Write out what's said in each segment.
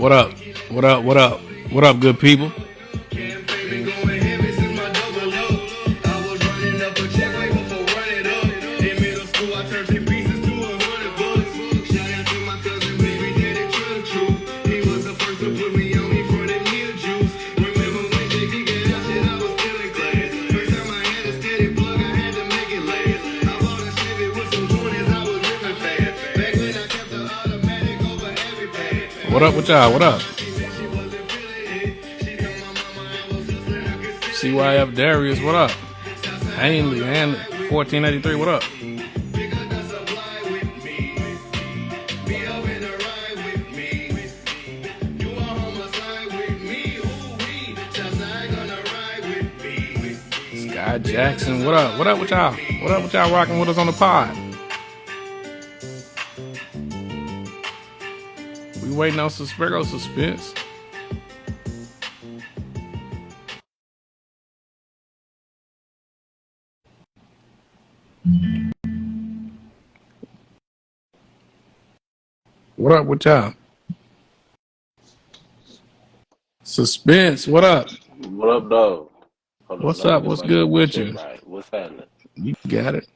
What up? What up? What up? What up, good people? What up with y'all? What up? CYF Darius, what up? Ainley and 1483, what up? Sky Jackson, what up? What up with y'all? What up with y'all rocking with us on the pod? We waiting on suspense. What up with y'all? Suspense, what up? What up, dog? What's up? What's good with you? Right. What's happening? You got it.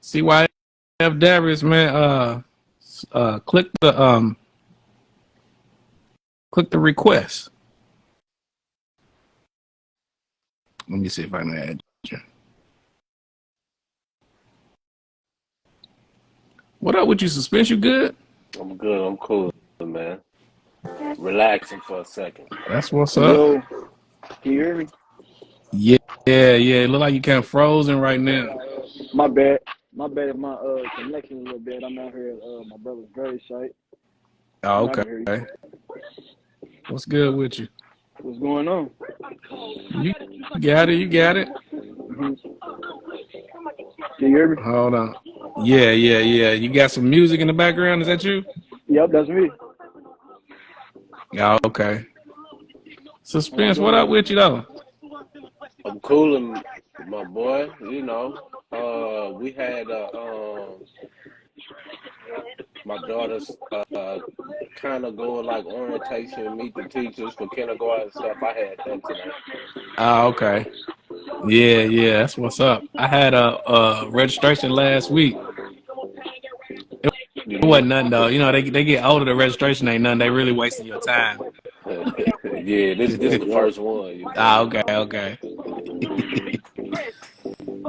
CYF Darius, man. Click the request. Let me see if I can add you. What up with you, Suspense? You good? I'm good. I'm cool, man. Relaxing for a second. That's what's up. Yo, can you hear me? Yeah. It look like you kind of frozen right now. My bad if my connection is a little bad. I'm out here at my brother's grave site. Oh, okay. What's good with you? What's going on? You got it. Mm-hmm. Can you hear me? Hold on. Yeah. You got some music in the background. Is that you? Yep, that's me. Oh, okay. Suspense, what up with you though? I'm cooling, my boy. You know, we had my daughter's kind of going like orientation, meet the teachers for kindergarten and stuff. I had that today. Oh, okay. Yeah, that's what's up. I had a registration last week. It wasn't nothing though. You know, they get older, the registration ain't nothing. They really wasting your time. Yeah, this is the first one. You know? Ah, okay.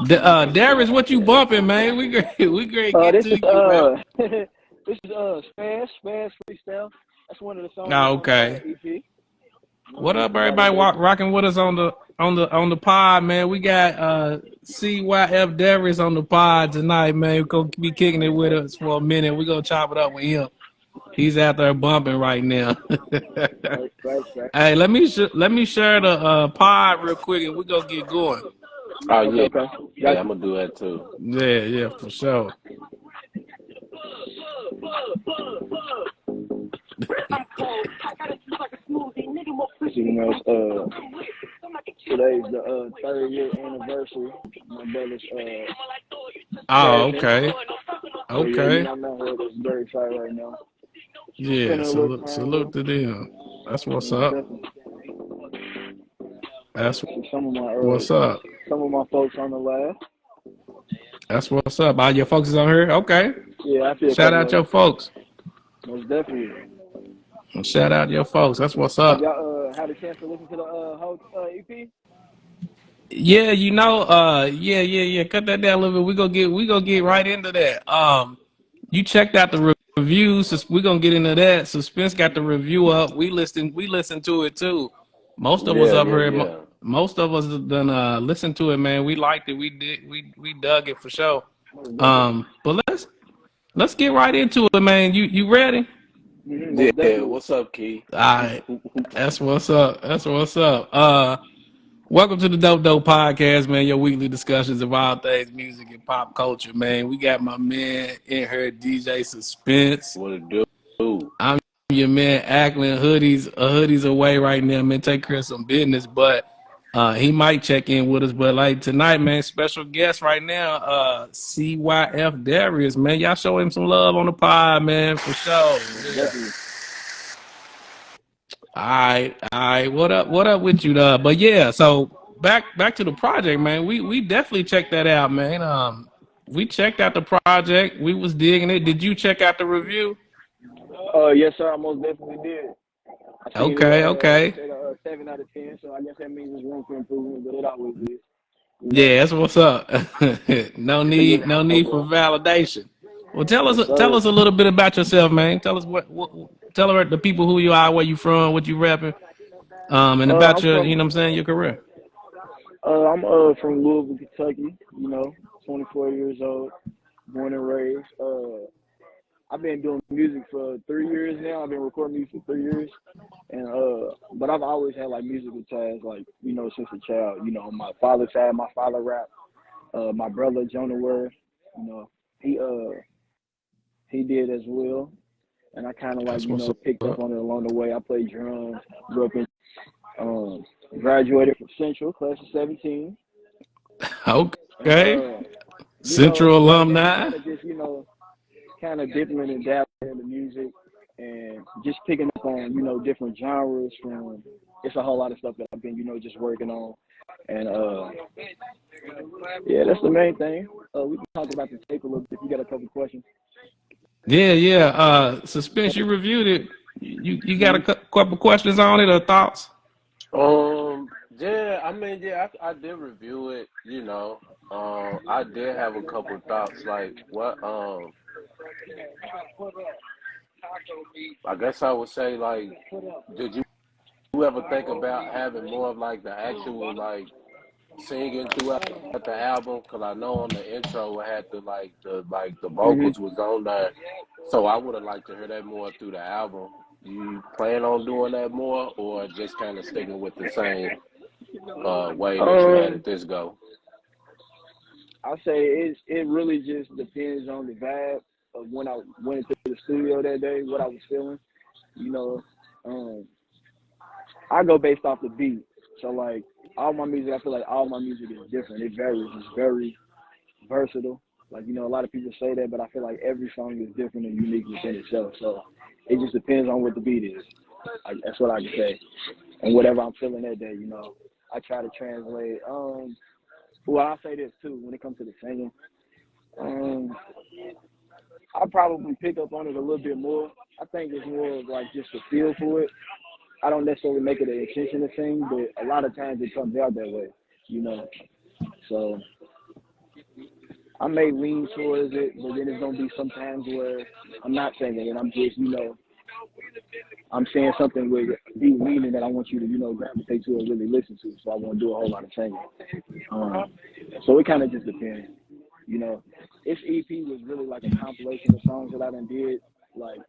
Darius, what you bumping, man? We great get to you, man. This is Spaz Freestyle. That's one of the songs. Oh, okay. On the EP. What up, everybody? Rocking with us on the pod, man. We got CYF Darius on the pod tonight, man. We're gonna be kicking it with us for a minute. We're gonna chop it up with him. He's out there bumping right now. Right. Hey, let me share the pod real quick, and we're gonna get going. Oh yeah, okay. Yeah, I'm gonna do that too. Yeah, for sure. You know, today's the 30th anniversary. My brother's Oh, okay. Yeah, I'm out here at this grave site right now. Yeah, salute to them. That's what's up. That's what's up. Some of my folks on the lab. That's what's up. All your folks is on here? Okay. Yeah, I feel shout out your folks. Most definitely. Shout out your folks. That's what's up. Y'all had a chance to listen to the whole EP? Yeah, you know, yeah. Cut that down a little bit. We gonna get right into that. You checked out the reviews. We're gonna get into that. Suspense got the review up. We listened to it too. Most of us up here. Yeah. Most of us done listened to it, man. We liked it. We dug it for sure. But let's get right into it, man. You ready? Yeah. What's up, Key? All right. That's what's up. Welcome to the Dope Podcast, man. Your weekly discussions of all things music and pop culture, man. We got my man in here, DJ Suspense. What it do? I'm your man, Ackland. Hoodies away right now, man. Take care of some business. But He might check in with us, but like tonight, man, special guest right now, CYF Darius, man. Y'all show him some love on the pod, man, for sure. Yeah. Definitely. All right. What up with you, But yeah, so back to the project, man. We definitely checked that out, man. We checked out the project. We was digging it. Did you check out the review? Yes, sir. I most definitely did. I seen it. It Okay. said 7 out of 10. So I guess that means there's room for improvement, but it always is. You know. Yeah, that's what's up. no It's a good need for overall. validation. Well, tell Yes, us sir. a little bit about yourself, man. Tell us tell the people who you are, where you from, what you repping, and about I'm your, from your career. I'm from Louisville, Kentucky. 24 years old, born and raised. I've been doing music for 3 years now. I've been recording music for 3 years, and but I've always had like musical ties, like since a child. On my father's side, my father rap. My brother Jonah Word, you know, he he did as well, and I kind of like That's what's picked up up. on it along the way. I played drums, grew up in, um, graduated from Central, class of 17, and Okay. Central right now I'm alumni. kind of just kind of dipping and dabbling in the music and just picking up on different genres from. It's a whole lot of stuff that I've been just working on, and yeah, that's the main thing. We can talk about the tape a little bit if you got a couple questions. Yeah. Suspense, you reviewed it. You got a Mm-hmm. couple questions on it or thoughts? Yeah, I mean, yeah, I did review it, I did have a couple thoughts, like I guess I would say, like, did you ever think about having more of like the actual like singing throughout the album? Because I know on the intro it had the Mm-hmm. vocals was on there, so I would have liked to hear that more through the album. You plan on doing that more, or just kind of sticking with the same way that you had Um, it this go? I say it really just depends on the vibe of when I went into the studio that day, what I was feeling. You know, um, I go based off the beat. So like all my music, I feel like all my music is different. It varies. It's very versatile. Like a lot of people say that, but I feel like every song is different and unique within itself. So it just depends on what the beat is. That's what I can say. And whatever I'm feeling that day, I try to translate. Well, I'll say this too when it comes to the singing. Um, I probably pick up on it a little bit more. I think it's more of like just a feel for it. I don't necessarily make it an intention to sing, but a lot of times it comes out that way, you know. So I may lean towards it, but then it's gonna be some times where I'm not singing and I'm just, I'm saying something with deep meaning that I want you to, gravitate to and really listen to. So I won't do a whole lot of singing. So it kind of just depends. This EP was really like a compilation of songs that I done did. Like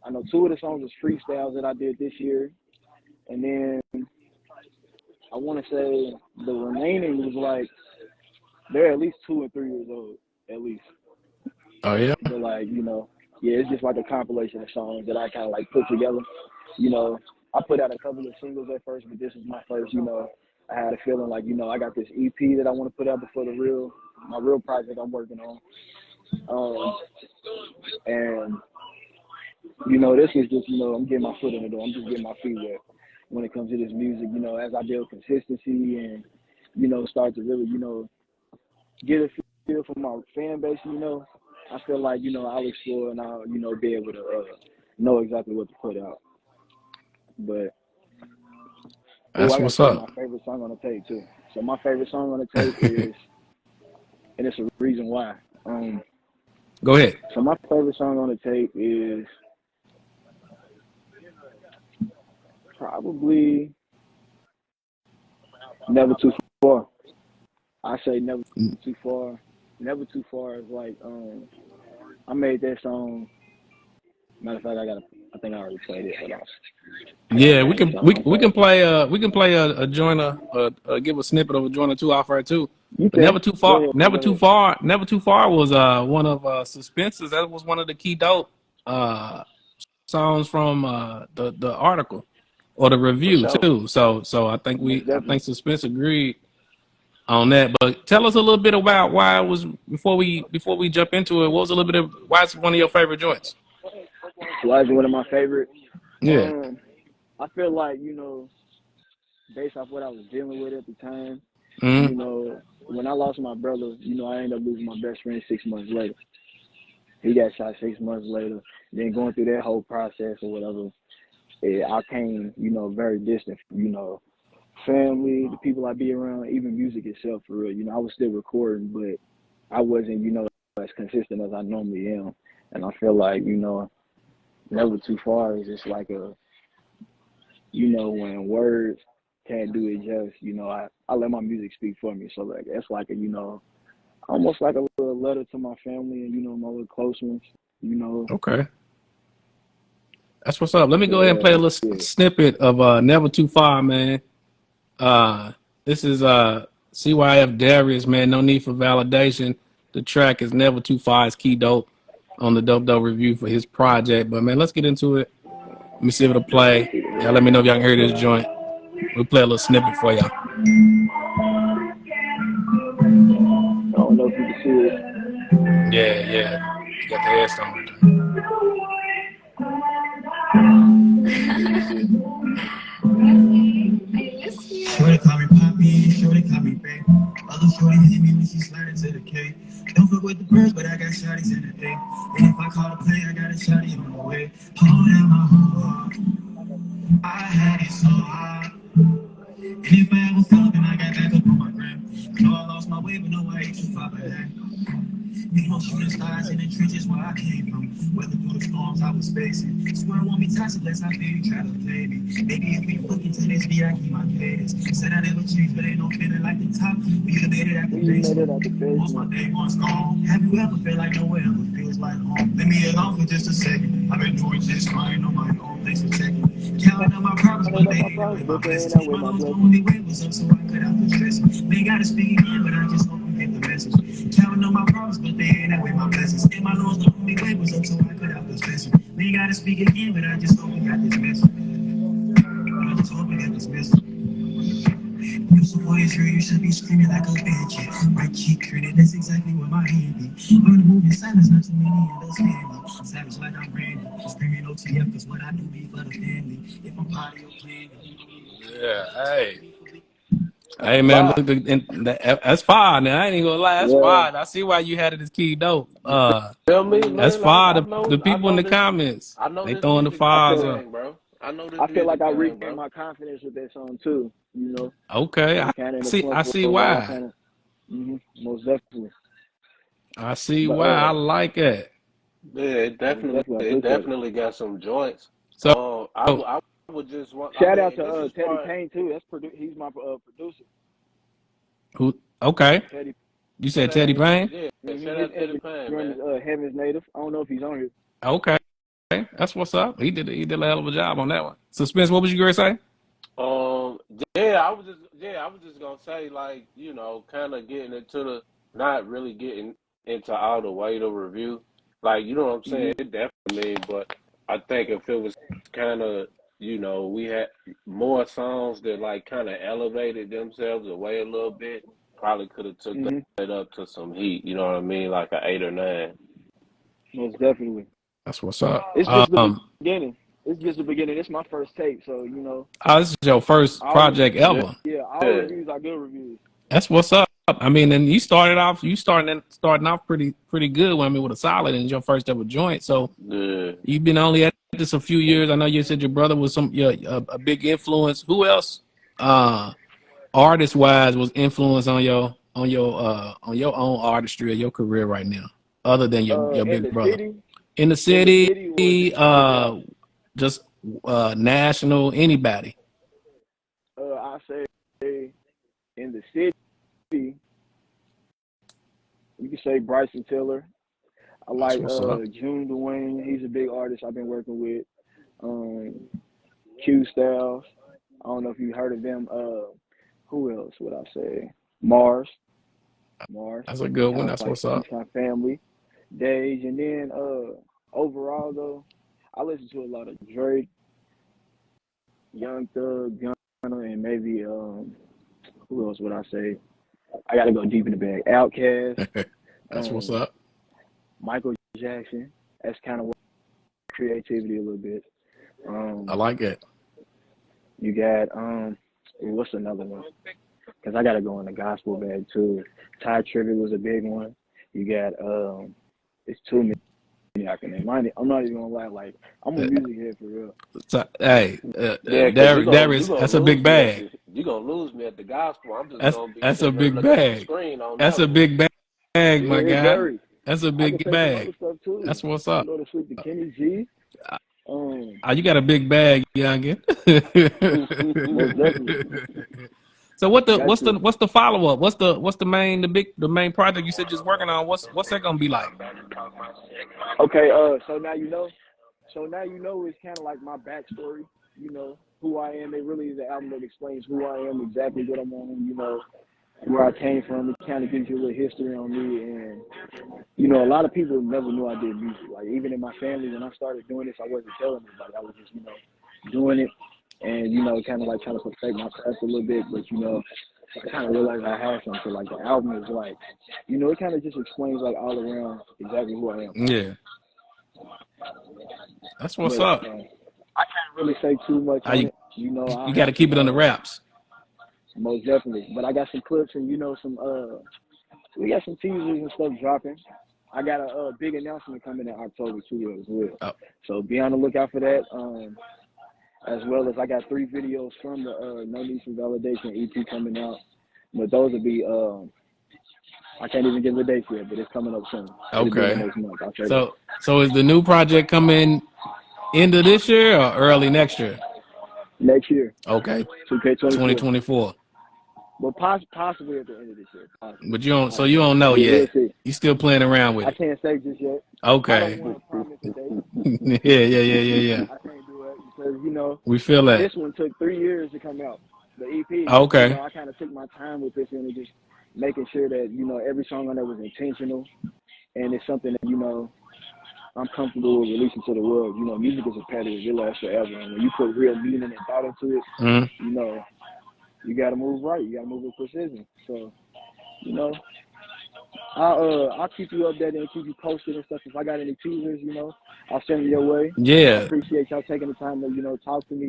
I know two of the songs was freestyles that I did this year, and then I want to say the remaining was like they're at least 2 and 3 years old, at least. Oh yeah. But like yeah, it's just like a compilation of songs that I kind of like put together. I put out a couple of singles at first, but this is my first. I had a feeling like I got this EP that I want to put out before my real project I'm working on. And this is just I'm getting my foot in the door. I'm just getting my feet wet when it comes to this music. As I build consistency and start to really get a feel for my fan base. I feel like I'll explore and I'll be able to know exactly what to put out. But I That's got to what's tell you my up. favorite song on the tape too. So my favorite song on the tape is, and it's a reason why. Go ahead. So my favorite song on the tape is probably Never Too Far. I say Never Too Far. Never Too Far is like I made that song. Matter of fact, I think I already played it. Hold on. I gotta Yeah, we find the can song. I'm sorry. play a joiner give a snippet of a joiner too off her too. You But can go ahead. Go ahead. never too far was one of Suspense's. That was one of the key dope uh songs from the article. or the For review sure. too. So I think Most I definitely. think Suspense agreed on that. But tell us a little bit about why it was before we jump into it. What was a little bit of why it's one of your favorite joints? Why is it one of my favorites? Yeah. I feel like, based off what I was dealing with at the time, Mm-hmm. when I lost my brother, I ended up losing my best friend 6 months later. He got shot 6 months later. Then going through that whole process or whatever, I came, very distant from, family, the people I be around, even music itself for real. I was still recording, but I wasn't, as consistent as I normally am. And I feel like, never too far is just like when words can't do it just, I let my music speak for me. So like that's like almost like a little letter to my family and, my little close ones. Okay. That's what's up. Let me But go ahead and play a little yeah. snippet of Never Too Far, man. This is CYF Darius, man. No need for validation. The track is Never Too Far. It's key dope on the Dope Dope review for his project. But man, let's get into it. Let me see if it'll play. Y'all let me know if y'all can hear this joint. We'll play a little snippet for y'all. I don't know if you can see it. Yeah, yeah. You got the headstone right there. Shorty call me Poppy, shorty call me babe. Other shorty hit me when she sliding to the K. Don't fuck with the birds, but I got shotties in the day. And if I call a play, I got a shotty on the way. Hold down my whole heart. I had it so hard. And if I ever fell, then I got back up on my gram. Know I lost my way, but no, I ain't too far behind. Ain't no shooting stars in the trenches where I came from. Weather through the storms I was facing. Swear I won't be toxic unless I feel you try to play me. Maybe if we fucking to this D, I keep my cadence. Said I never changed, but ain't no feeling like the top. We made it at the We made it basement. out the Once my basement. day one's gone. Have you ever felt like nowhere ever feels like home? Let me alone for just a second. I've been doing just fine on my own. Thanks for checking. Counting on my problems, Counted but up they my ain't problems, with my but they ain't blessings. out with My my Lord's blessings. only way was up, so I cut out the stress. They gotta speak again, but I just hope you get the message. Counting on my problems, but they ain't out with my blessings. And my Lord's the only way was up, so I cut out the stress. They gotta speak again, but I just hope you got this message. I just hope you got this message. You support Israel, you should be screaming like a banshee. Right cheek grinning, that's exactly what my hand be. Learn to move in silence, not too many understand me. Savage like I'm Randy, screaming OTF, cause what I do be for the family. If I'm part of your plan, Yeah, hey. That's Hey a man, vibe. that's fine. Now I ain't even gonna lie, that's Yeah. fine. I see why you had it as key dope. You feel me, That's man? Like fine. The I people in know the this comments, I know they this throwing the music I fires feel up. gang, bro. I know this I feel like music I gang, regained bro. my confidence with that song too. Okay, I I was kind of in a see. I slump for see a while. I why. kind of, most definitely. I see But why. I like it. Yeah, most definitely, I it appreciate it. definitely got some joints. So, I would just want. I Shout out mean, to this is Teddy part. Payne too. He's my producer. who? Okay, Teddy. you Shout said out, Teddy Payne. yeah, shout His out to the pan, Instagram man. is Heaven's Native. I don't know if he's on here. Okay, that's what's up. He did a hell of a job on that one. Suspense. What was you gonna say? Um, I was just gonna say, like, kind of getting into not really getting into all the way to review, like, you know what I'm saying? hmm It definitely, but I think if it was kind of, we had more songs that like kind of elevated themselves away a little bit, probably could have took hmm that up to some heat. You know what I mean? Like an 8 or 9. Most definitely. That's what's up. It's just the beginning. It's just the beginning. It's my first tape, so This is your first all project Yeah, ever. all yeah, reviews are good reviews. That's what's up. I mean, and you starting off pretty good. I mean, with a solid and your first ever joint. So yeah. you've been only at this a few years. I know you said your brother was a big influence. Who else, artist wise, was influence on your own artistry or your career right now, other than your In big the brother city, in the in the city, city was Drake. just national, anybody. I say in the city, you can say Bryson Tiller. I That's like what's up. June Dwayne. He's a big artist I've been working with. Um, Q Styles. I don't know if you heard of them. Who else would I say? Mars. Mars. That's a good one. Kind of That's like what's he's up. kind of family. Days, and then overall though, I listen to a lot of Drake. Young Thug, Gunna, and maybe who else would I say? I gotta go deep in the bag. Outkast, That's what's up. Michael Jackson. That's kind of what creativity a little bit. I like it. You got what's another one? Because I gotta go in the gospel bag too. Ty Tribbett was a big one. You got it's too many I can name. I'm not even gonna lie, like I'm a music head for real. So, hey, Yeah, Darius, that's a big bag. You're gonna lose me at the gospel. I'm just gonna be That's a sitting there big looking at the bag. screen on That's that a one. big bag, my Yeah, it guy. varies. That's a I can big say some other bag. stuff too. That's what's I up. go to sleep to Kenny G. You got a big bag, youngin. Most definitely. So what's Got to. the follow up? What's the main project you said you're working on? What's that gonna be like? Okay, so now you know. So now you know it's kind of like my backstory. You know who I am. It really is an album that explains who I am, exactly what I'm on. You know where I came from. It kind of gives you a little history on me, and you know a lot of people never knew I did music. Like even in my family, when I started doing this, I wasn't telling anybody. I was just doing it, and kind of like trying to perfect my craft a little bit. But I kind of realized I had something. So like the album is like, it kind of just explains like all around exactly who I am. Yeah, that's what's But up. I can't really say too much on it. You got to keep it under wraps. Most definitely. But I got some clips and we got some teasers and stuff dropping. I got a big announcement coming in October too as well. Oh. So be on the lookout for that. As well as I got 3 videos from the No Need for Validation EP coming out. But those will be I can't even give the dates yet, but it's coming up soon. Okay. Next month. So is the new project coming end of this year or early next year? Next year. Okay. 2K24. 2024. Well, possibly at the end of this year. Possibly. But you don't know yet. We'll see. You still playing around with it. I can't say just yet. Okay. I don't want to promise a date. Yeah. I can't do it because we feel that. This one took 3 years to come out. The EP. Okay. I kind of took my time with this and just making sure that every song on there was intentional, and it's something that I'm comfortable with releasing to the world. Music is repetitive; it lasts forever, and when you put real meaning and thought into it, you got to move right. You got to move with precision. So, I'll keep you updated and keep you posted and stuff. If I got any teasers, I'll send them your way. Yeah. I appreciate y'all taking the time to talk to me.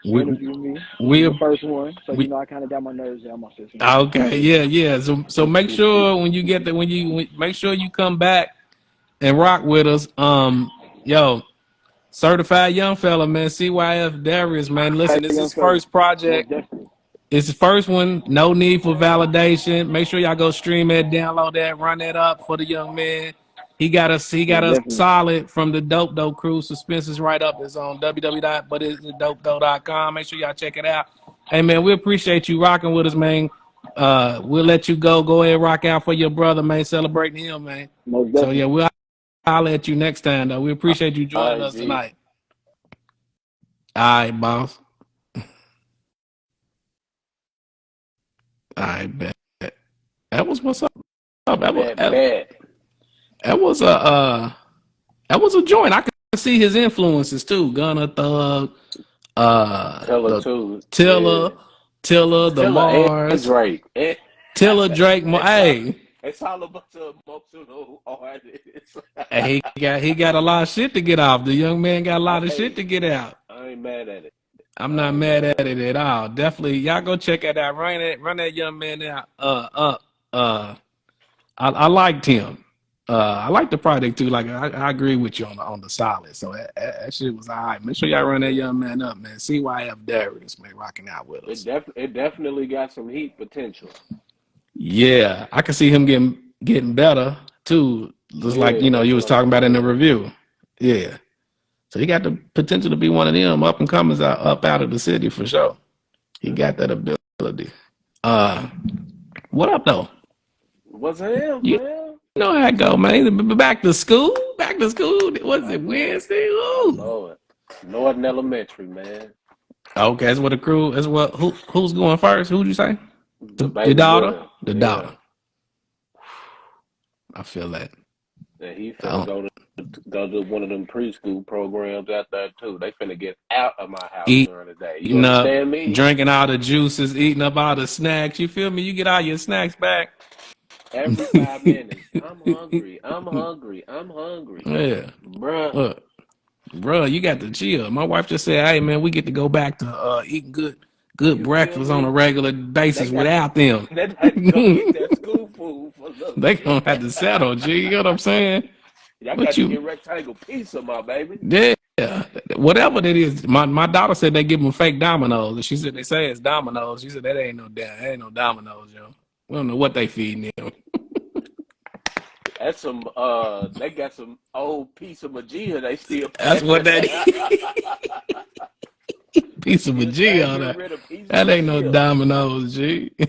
Interview me. We the first one, so I kind of got my nerves out my system. Okay, yeah. So make sure when you get there, make sure you come back and rock with us. Certified young fella, man, CYF Darius, man. Listen, this is his first project. It's his first one. No need for validation. Make sure y'all go stream it, download that, run that up for the young man. He got us solid from the Dope crew. Suspense is right up. It's on www.butit'sdopedope.com. Make sure y'all check it out. Hey man, we appreciate you rocking with us, man. We'll let you go. Go ahead and rock out for your brother, man. Celebrating him, man. So yeah, we'll holler at you next time though. We appreciate you joining us tonight. All right, boss. I bet. That was what's up. That was a joint. I could see his influences too. Gunna, Thug, Tiller, the Mars, Drake, Tiller, Drake. Hey, it's all about the emotional artists. he got a lot of shit to get off. The young man got a lot of shit to get out. I ain't mad at it. I'm not mad at it at all. Definitely, y'all go check it out. Run that young man out. I liked him. I like the project too. Like I agree with you on the solid. So that shit was all right. Make sure y'all run that young man up, man. CYF Darius, man, rocking out with us. It definitely got some heat potential. Yeah, I can see him getting better too. Just like you was talking about in the review. Yeah. So he got the potential to be one of them up and comers up out of the city for sure. He got that ability. What up though? What's him, man? You know how it go, man. Back to school. Was it Wednesday? Ooh. Lord. Northern Elementary, man. Okay, that's what the crew. That's what. Who's going first? Who'd you say? The daughter. The daughter. I feel that. And he finna Oh, go to one of them preschool programs out there too. They finna get out of my house during the day. You eating up, understand me? drinking all the juices, eating up all the snacks. You feel me? You get all your snacks back. Every 5 minutes, I'm hungry. I'm hungry. I'm hungry, Yeah. bruh. Look, bro, you got to chill. My wife just said, "Hey, man, we get to go back to eating good You feel breakfast on a me? regular They basis got without them." they had to go get that school food for a little They bit. gonna have to settle, G. You know what I'm saying? Y'all What got to you? get rectangle pizza, my baby. Yeah, whatever that is. My daughter said they give them fake dominoes, and she said they say it's dominoes. She said that ain't no dominoes, yo. We don't know what they feeding them. That's some they got some old piece of Magia they still That's what passing that out. is. Piece of a Still G ain't on getting that. rid of piece of That ain't no Magia. dominoes, G. Ah,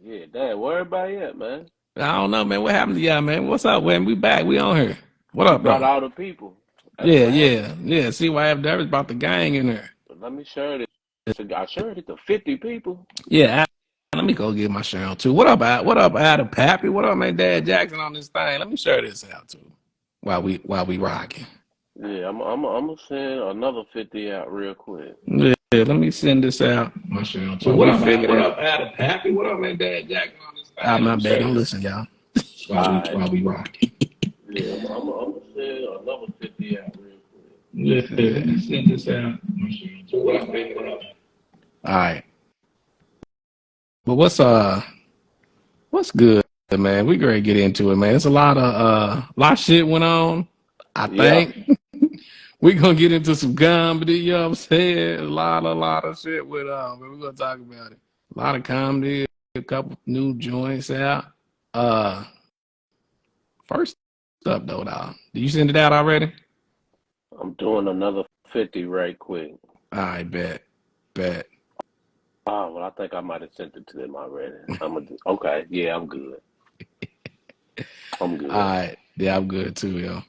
yeah, damn, where everybody at, man? I don't know, man. What happened to y'all, man? What's up, man? We back. We on here. What You up, brought though? all the people. That's Yeah, what happened. yeah, yeah. See why I have Darius about the gang in there. But let me share it. I shared it to 50 people. Yeah, let me go get my share on too. What up, What up, Adam Pappy? What up, man? Dad Jackson on this thing. Let me share this out too. While we rocking. Yeah, I'm gonna send another 50 out real quick. Yeah, let me send this out. My share on too. What up, Adam Pappy? What up, man? Dad Jackson on this thing. I'm not bad. Don't listen, y'all. Alright. While we rocking. Yeah, I'm gonna send another 50 out real quick. Yeah, let me send this out. My share on too. What up, baby? What up? All right. But what's good, man? We gonna get into it, man. It's a lot of shit went on. I Yeah. think we gonna get into some comedy, you know what I'm saying? A lot of shit went on, but we're gonna talk about it. A lot of comedy, a couple new joints out. First up though, dog. Did you send it out already? I'm doing another 50 right quick. All right, bet. Oh, well, I think I might have sent it to them already. Okay, yeah, I'm good. I'm good. All right. Yeah, I'm good too, yo.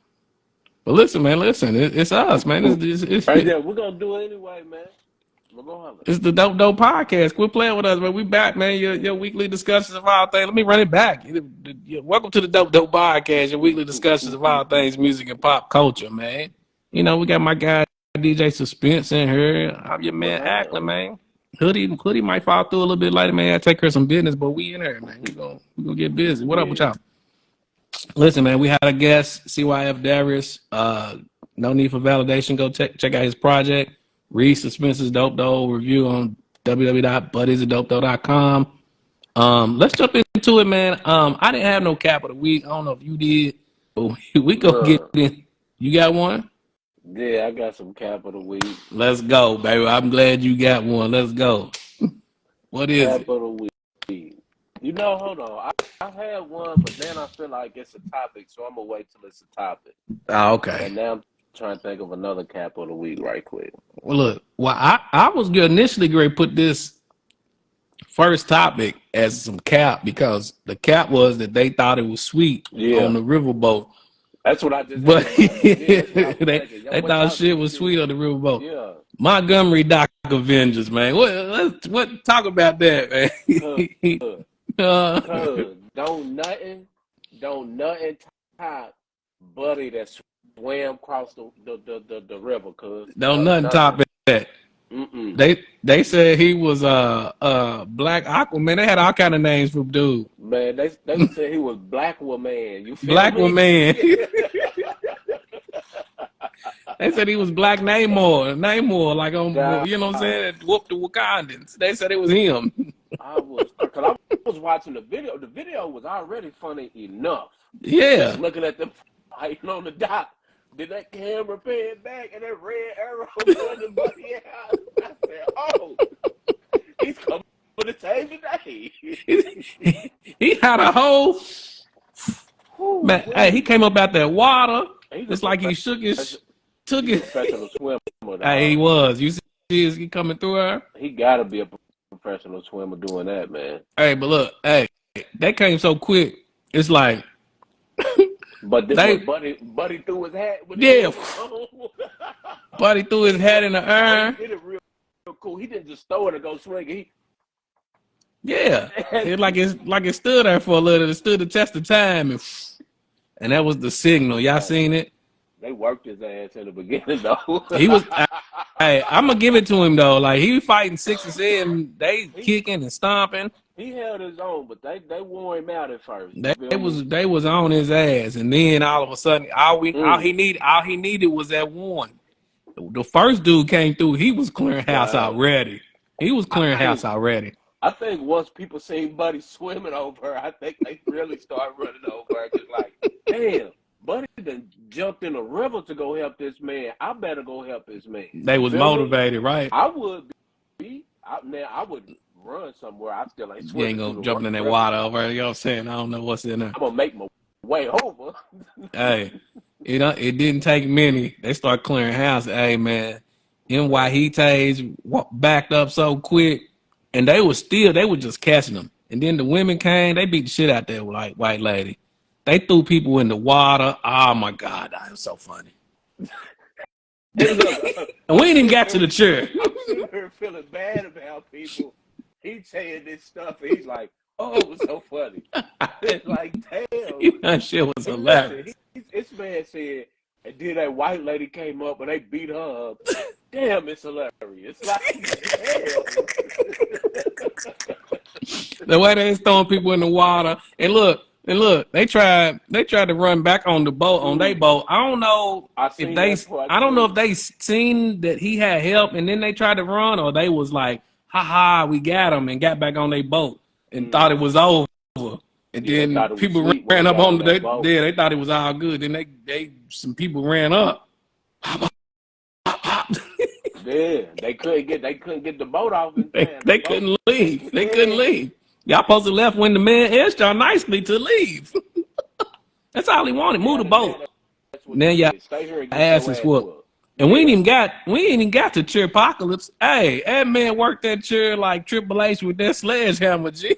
But listen, man, it's us, man. Right there, we're gonna do it anyway, man. We're gonna have it. It's the Dope Podcast. Quit playing with us, man. We back, man. Your weekly discussions of all things. Let me run it back. Welcome to the Dope Podcast, your weekly discussions of all things music and pop culture, man. You know, we got my guy DJ Suspense in here. I'm your man Ackland, man. Hoodie might fall through a little bit later, man. I take care of some business, but we in here, man. We gonna get busy. What up with y'all? Listen, man, we had a guest, CYF Darius. No need for validation. Go check out his project. Read Suspense's Dope Doe review on www.buddiesofdope.com. Let's jump into it, man. I didn't have no cap of the week. I don't know if you did, but we go get Look, in. You got one? yeah, I got some capital week. Let's go, baby. I'm glad you got one. Let's go. What is it? Capital week. You know, hold on. I had one, but then I feel like it's a topic, so I'm gonna wait till it's a topic. Oh, okay. But now I'm trying to think of another capital of the week right quick. Well, look. Well, I was initially going to put this first topic as some cap because the cap was that they thought it was sweet on the Riverboat. That's what I just But they thought shit was sweet on the Riverboat. Yeah. Montgomery Doc Avengers, man. What talk about that, man? Cause don't nothing top Buddy that swam across the river, cause don't nothing top that. They said he was Black Aquaman. They had all kind of names for dude. Man, they said he was Black Woman. You feel Black me? Woman. They said he was Black Namor, like on, you know what I'm saying? Whoop the Wakandans. They said it was him. I was watching the video. The video was already funny enough. Yeah. Just looking at them fighting on the dock. Did that camera pan back and that red arrow pointing Buddy out? I said, oh, he's coming for the same today. He had a whole man. Hey, he came up out that water. It's like he took his. Professional swimmer. Hey, he was. You see, he coming through her. He gotta be a professional swimmer doing that, man. Hey, but look, hey, that came so quick. It's like. But this Buddy threw his hat. Buddy threw his hat in the air. He did it real cool. He didn't just throw it and go swing. It's like it stood there for a little. It stood the test of time, and that was the signal. Y'all seen it? They worked his ass in the beginning though. He was. Hey, I'm gonna give it to him though. Like he was fighting 6 and 7. They kicking and stomping. He held his own, but they wore him out at first. They was on his ass, and then all of a sudden, all he needed was that one. The first dude came through. He was clearing house already. I think once people seen Buddy swimming over her, I think they really started running over her. Just like, damn, Buddy done jumped in the river to go help this man. I better go help this man. They was motivated, right? I would be. I would run somewhere. I still ain't swimming. You ain't gonna jump in that water over. You know what I'm saying? I don't know what's in there. I'm gonna make my way over. Hey, it didn't take many. They start clearing house. Hey man, NYHTs backed up so quick, and they were just catching them. And then the women came. They beat the shit out that white lady. They threw people in the water. Oh my God, that was so funny. And we ain't even got to the church. I'm sitting here feeling bad about people. He's saying this stuff. And he's like, "Oh, it was so funny." It's like, damn, that shit was hilarious. This man said, and then that white lady came up and they beat her up. Damn, it's hilarious. Like, damn. The way they was throwing people in the water, and look, they tried to run back on the boat, on their boat. I don't know if they seen that he had help and then they tried to run, or they was like, haha, we got him, and got back on their boat and thought it was over. And then people ran up on they thought it was all good. Then some people ran up. Yeah, they couldn't get the boat off in time. They couldn't leave. They couldn't leave. Y'all supposed to left when the man asked y'all nicely to leave. That's all he wanted. Move the boat. Then y'all asses whooped. And we ain't even got to chair apocalypse. Hey, that man worked that chair like Triple H with that sledgehammer, G.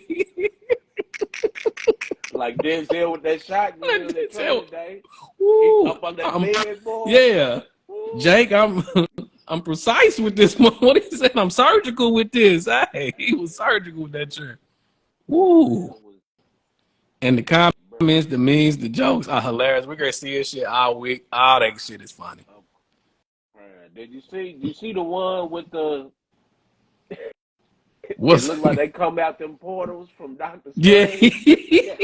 Like Denzel with that shotgun that day. Up on that bed, boy. Yeah. Woo. Jake, I'm precise with this. What he said, I'm surgical with this. Hey, he was surgical with that chair. Woo. And the comments, the memes, the jokes are hilarious. We're gonna see this shit all week. All that shit is funny. Did you see the one with the it looks like they come out them portals from Dr. Strange? Yeah.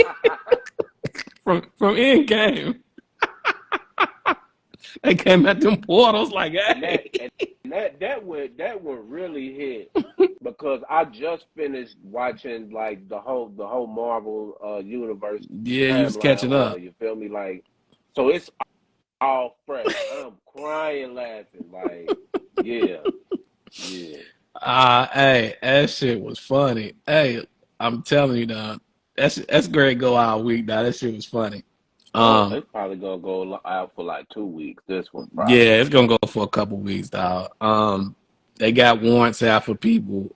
from Endgame. They came out them portals like hey. That one really hit because I just finished watching like the whole Marvel universe. Yeah, you was catching up. You feel me? Like, so it's all fresh. I'm crying, laughing. Like, yeah. Hey, that shit was funny. Hey, I'm telling you, dog. That's great. Go out week, dog. That shit was funny. It's probably gonna go out for like 2 weeks. This one, probably. Yeah, it's gonna go for a couple weeks, dog. They got warrants out for people.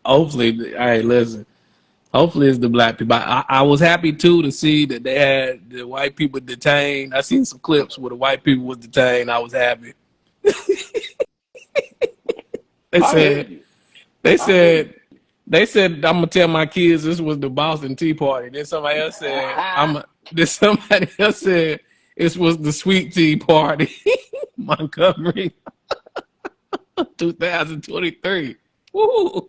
Hopefully, hey, listen. Hopefully, it's the black people. I was happy too to see that they had the white people detained. I seen some clips where the white people was detained. I was happy. They said, I'm gonna tell my kids this was the Boston Tea Party. Then somebody else said, this was the Sweet Tea Party, Montgomery, 2023. Woo!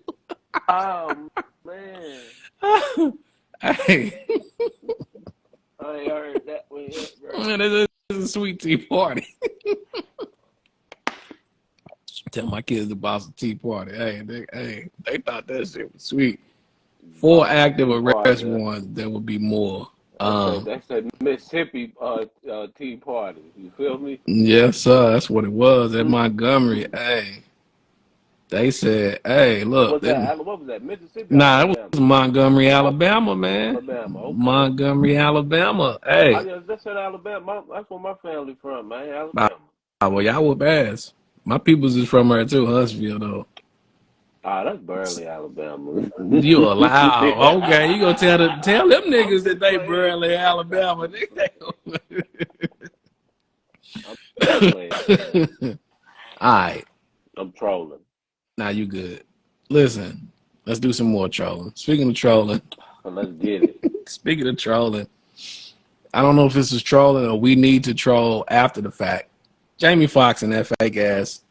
Oh man! Hey, I ain't heard that one yet, bro. Man, this is a Sweet Tea Party. Tell my kids the Boston Tea Party. Hey, they thought that shit was sweet. 4 active arrest warrants. There will be more. That's the Mississippi Tea Party. You feel me? Yes, sir. That's what it was at Montgomery. Hey, they said, "Hey, look." What was that? Mississippi? Nah, it was Montgomery, Alabama, man. Alabama. Okay. Montgomery, Alabama. Hey, that's in Alabama. That's where my family from, man. Alabama. Well, y'all whoop ass. My peoples is from there too, Huntsville though. That's Burley, Alabama. You allow? Okay, you gonna tell them niggas that they Burley, Alabama? All right. I'm trolling. Nah, you good. Listen, let's do some more trolling. Speaking of trolling, Let's get it. Speaking of trolling, I don't know if this is trolling or we need to troll after the fact. Jamie Foxx and that fake ass,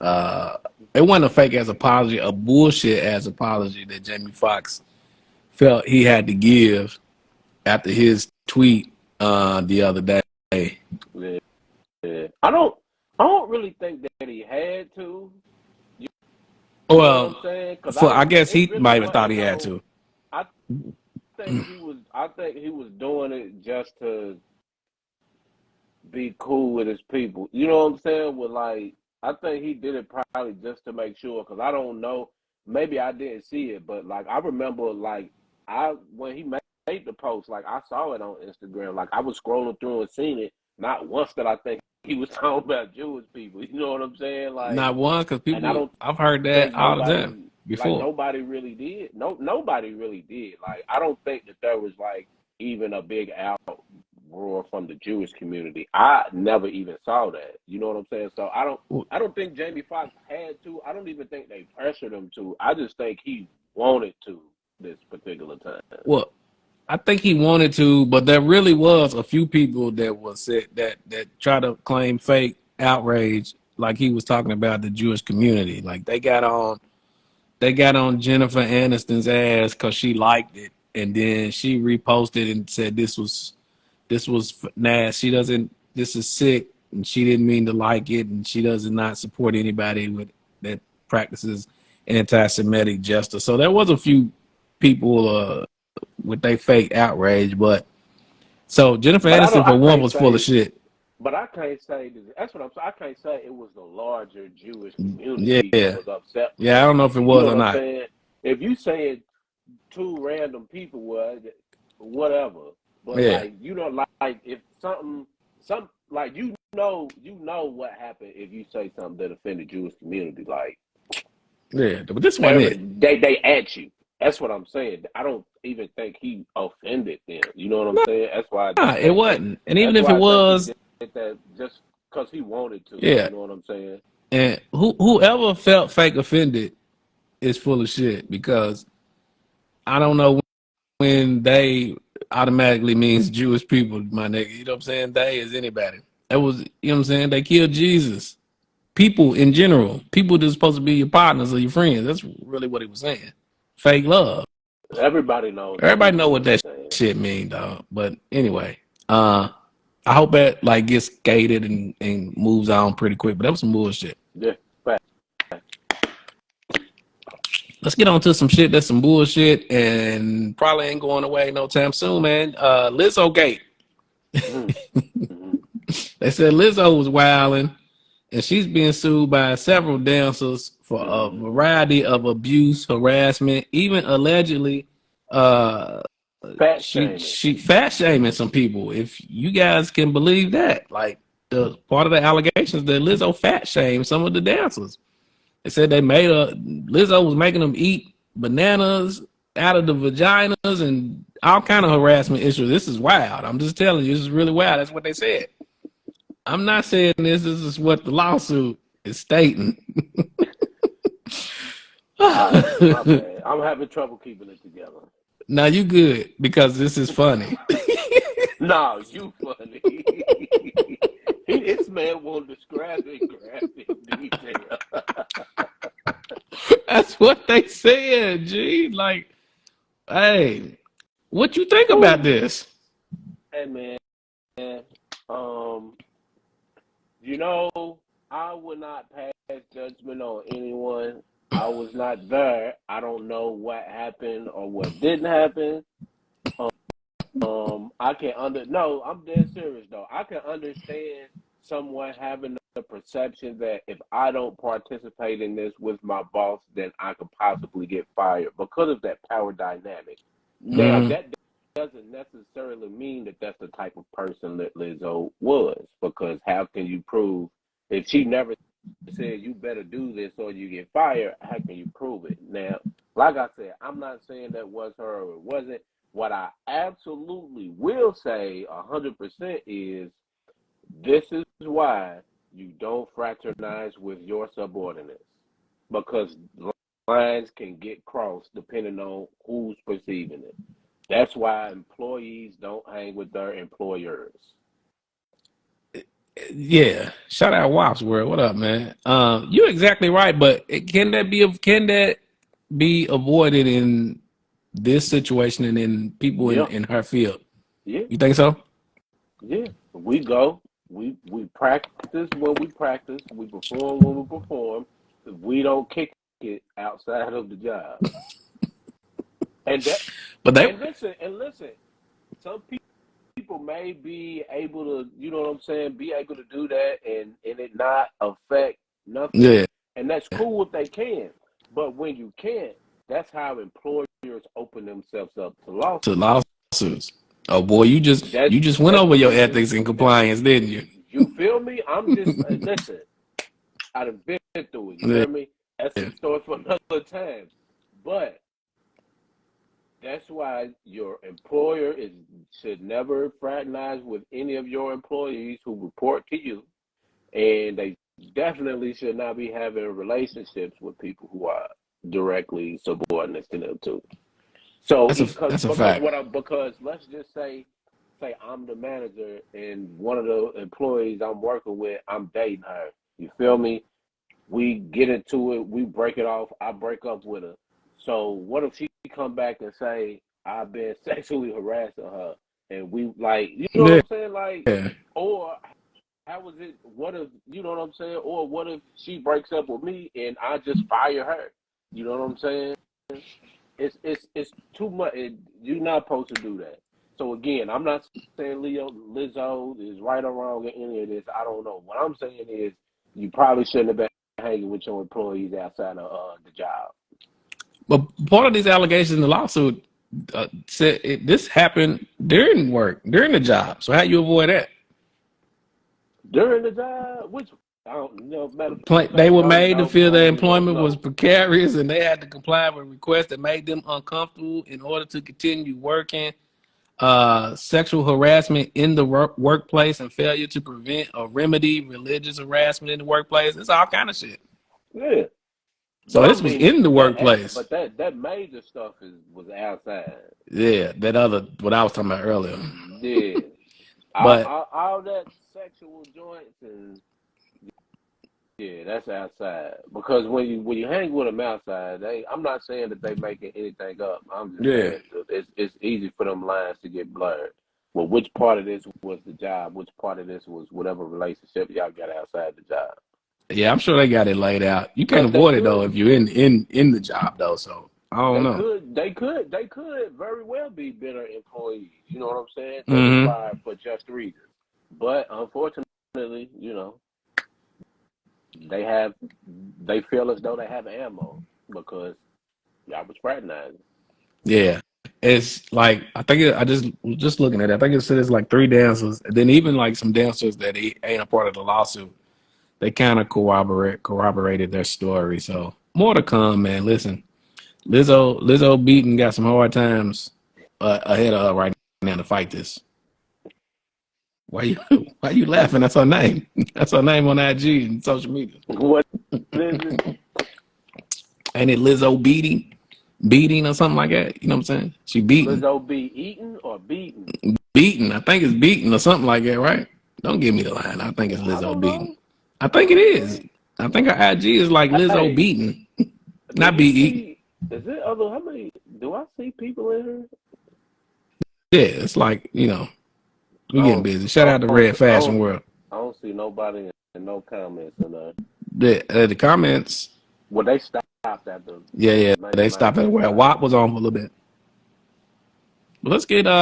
it wasn't a fake ass apology, a bullshit ass apology that Jamie Foxx felt he had to give after his tweet the other day. Yeah, yeah. I don't really think that he had to. You know what I'm Well, saying? Because for I guess it he really might have thought wasn't he had no. to. I think he was doing it just to be cool with his people. You know what I'm saying? With like, I think he did it probably just to make sure. Because I don't know, maybe I didn't see it, but like I remember, like when he made the post, like I saw it on Instagram. Like I was scrolling through and seen it. Not once that I think he was talking about Jewish people. You know what I'm saying? Like, Not one, because and I people don't I've heard that think all the time nobody before. nobody really did. No, nobody really did. Like I don't think that there was like even a big uproar from the Jewish community. I never even saw that. You know what I'm saying? So I don't think Jamie Foxx had to. I don't even think they pressured him to. I just think he wanted to this particular time. Well, I think he wanted to, but there really was a few people that was said that try to claim fake outrage, like he was talking about the Jewish community. Like they got on Jennifer Aniston's ass because she liked it, and then she reposted and said this was nasty. She doesn't. This is sick, and she didn't mean to like it, and she does not support anybody that practices anti-Semitic justice. So there was a few people with their fake outrage, but so Jennifer But I Aniston don't. for I one can't was full of say. shit. But I can't say that, that's what I'm saying. I can't say it was the larger Jewish community that Yeah, was upset yeah. I don't know if it you was know or what I'm not. saying? If you saying two random people was whatever, but Yeah, like like if some like you know what happened if you say something that offended Jewish community. Like yeah. But this wasn't it. they at you. That's what I'm saying. I don't even think he offended them. You know what I'm saying? That's why I Nah, just it think that. wasn't. And even That's if it why I think he was, did that just because he wanted to. yeah. You know what I'm saying? And whoever felt fake offended is full of shit because I don't know when they automatically means Jewish people, my nigga. You know what I'm saying? They is anybody. That was, you know what I'm saying? They killed Jesus. People in general, people that's supposed to be your partners or your friends. That's really what he was saying. Fake love. Everybody knows what he Everybody know was what that saying. shit mean, dog. But anyway, I hope that like gets gated and moves on pretty quick. But that was some bullshit. Yeah, fact. Let's get on to some shit that's some bullshit and probably ain't going away no time soon, man. Lizzo Gate. Mm-hmm. Mm-hmm. They said Lizzo was wilding and she's being sued by several dancers for a Mm-hmm. variety of abuse, harassment, even allegedly uh Fat shaming. she fat shaming some people. If you guys can believe that, like the part of the allegations that Lizzo fat shamed some of the dancers. They said Lizzo was making them eat bananas out of the vaginas and all kind of harassment issues. This is wild. I'm just telling you, this is really wild. That's what they said. I'm not saying this. This is what the lawsuit is stating. All right, my bad. I'm having trouble keeping it together. Now you good because this is funny. No, you funny. This man won't describe it in graphic detail. That's what they said, G. Like, hey, what you think about Ooh. this? Hey man, um, you know, I would not pass judgment on anyone. I was not there. I don't know what happened or what didn't happen. I can no, I'm dead serious though. I can understand someone having the perception that if I don't participate in this with my boss, then I could possibly get fired because of that power dynamic. Now, Mm, that doesn't necessarily mean that that's the type of person that Lizzo was, because how can you prove if she never said you better do this or you get fired? How can you prove it? Now, like I said, I'm not saying that was her or it wasn't. What I absolutely will say 100% is this is why you don't fraternize with your subordinates, because lines can get crossed depending on who's perceiving it. That's why employees don't hang with their employers. Yeah, shout out Wops World. What up, man? You're exactly right, but can that be avoided in this situation and in people Yeah, in her field? yeah, You think so? yeah. We go. We practice when we practice. We perform when we perform. We don't kick it outside of the job. And that But they, and listen. Some people may be able to, you know what I'm saying, be able to do that and it not affect nothing. yeah, And that's cool if they can. But when you can't, that's how employers open themselves up to to lawsuits. lawsuits. Oh boy, you just went That's over the your reason. ethics and compliance, didn't you? You feel me? I'm just listen. I've been through it. You Yeah, hear me? That's a story for another time. But that's why your employer should never fraternize with any of your employees who report to you, and they definitely should not be having relationships with people who are directly subordinate to them too. So because that's a because fact. what I because let's just say I'm the manager and one of the employees I'm working with, I'm dating her. You feel me? We get into it, we break it off, I break up with her. So what if she come back and say I've been sexually harassing her and we like you know what Yeah, I'm saying? Like yeah. or how was it what if you know what I'm saying? Or what if she breaks up with me and I just fire her? You know what I'm saying? It's too much. You're not supposed to do that. So again, I'm not saying Lizzo is right or wrong in any of this. I don't know. What I'm saying is you probably shouldn't have been hanging with your employees outside of the job But part of these allegations in the lawsuit said this happened during work, during the job. So how you avoid that? during the job. Which I don't know. Matter of They fact, were don't made to know. feel their Probably don't employment was know. precarious and they had to comply with requests that made them uncomfortable in order to continue working. Sexual harassment in the workplace and failure to prevent or remedy religious harassment in the workplace. It's all kind of shit. Yeah, So but I this was mean in the workplace. that major stuff was outside. Yeah, that other what I was talking about earlier. Yeah, But all that sexual joints and yeah, that's outside. Because when you hang with them outside, I'm not saying that they making anything up. I'm just yeah, saying it's easy for them lines to get blurred. Well, which part of this was the job? Which part of this was whatever relationship y'all got outside the job? yeah, I'm sure they got it laid out. You can't Because they avoid it though could if you're in the job though. So I don't they know. could they could they could very well be bitter employees. You know what I'm saying? That was Mm-hmm. fired for just reasons. But unfortunately, they they feel as though they have ammo because y'all was fraternizing. Yeah, it's like I just was just looking at it. I think it said it's like three dancers, and then even like some dancers that ain't a part of the lawsuit. They kind of corroborated their story. So more to come, man. Listen, Lizzo beating got some hard times ahead of her right now to fight this. Why you why you laughing? That's her name. That's her name on IG and social media. What is it? Ain't it Lizzo beating or something like that? You know what I'm saying? She beating. Lizzo be eaten or beaten? Beaten. I think it's beaten or something like that, right? Don't give me the line. I think it's I Lizzo don't beaten. know. I I think it don't is. know. I think her IG is like Lizzo Hey, beaten, do not you be eaten. see? Is it other? How many? Do I see people in here? Yeah, it's like we I getting don't. busy. I Shout out to don't. Red I Fashion don't, World. I don't see nobody in no comments in there. The comments, Well, they stopped after yeah, maybe they mine stopped at just where started. WAP was on for a little bit. But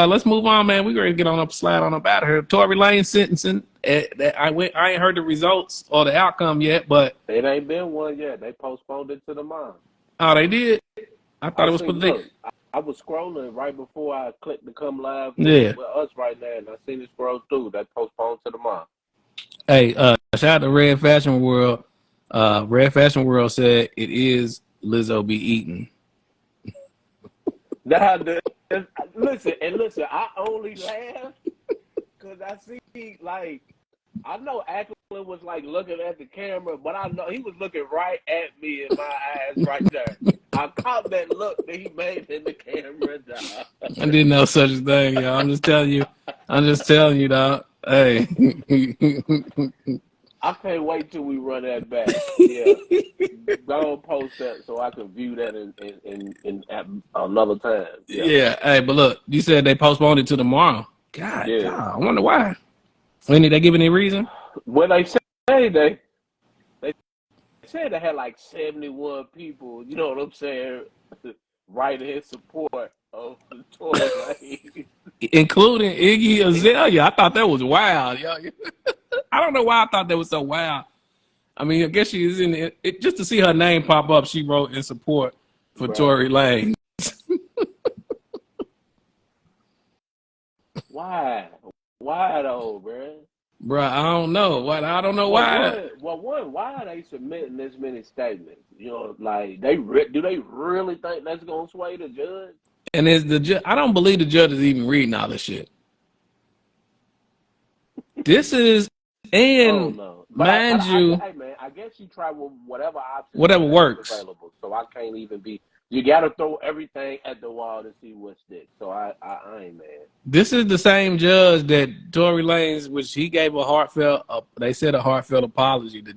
let's move on, man. We ready to get on up, slide on up out of here. Tory Lanez sentencing. I ain't heard the results or the outcome yet, but It ain't been one yet. They postponed it to the month. oh, they did. I thought I it was seen. predicted. Look, I was scrolling right before I clicked to come live Yeah. with us right now, and I seen it scroll through. They postponed to the month. Hey, shout out to Red Fashion World. Red Fashion World said it is Lizzo be eating. Now, listen. I only laugh because I see, like, I know Ackland was like looking at the camera, but I know he was looking right at me in my eyes right there. I caught that look that he made in the camera, dog. I didn't know such a thing, yo. I'm just telling you. I'm just telling you, dog. Hey. I can't wait till we run that back. Yeah. Go and post that so I can view that in at another time. Yeah. Yeah. Hey, but look, you said they postponed it to tomorrow. God, Yeah. God, I wonder why. Did they give any reason? When they say they said they had like 71 people, you know what I'm saying, writing in support of the Tory Lanez. Including Iggy Azalea. I thought that was wild, yo. I don't know why I thought that was so wild. I mean, I guess she is in it. Just to see her name pop up, she wrote in support for Tory Lanez. Why? Why though, bro? Bruh, I don't know. I don't know why. Why are they submitting this many statements? You know, like do they really think that's gonna sway the judge? And is the judge? I don't believe the judge is even reading all this shit. This is, and no. mind you, hey man, I guess you try with whatever options whatever works available. So I can't even be. You got to throw everything at the wall to see what sticks. So I ain't mad. This is the same judge that Tory Lanez, which he gave a heartfelt, they said a heartfelt apology to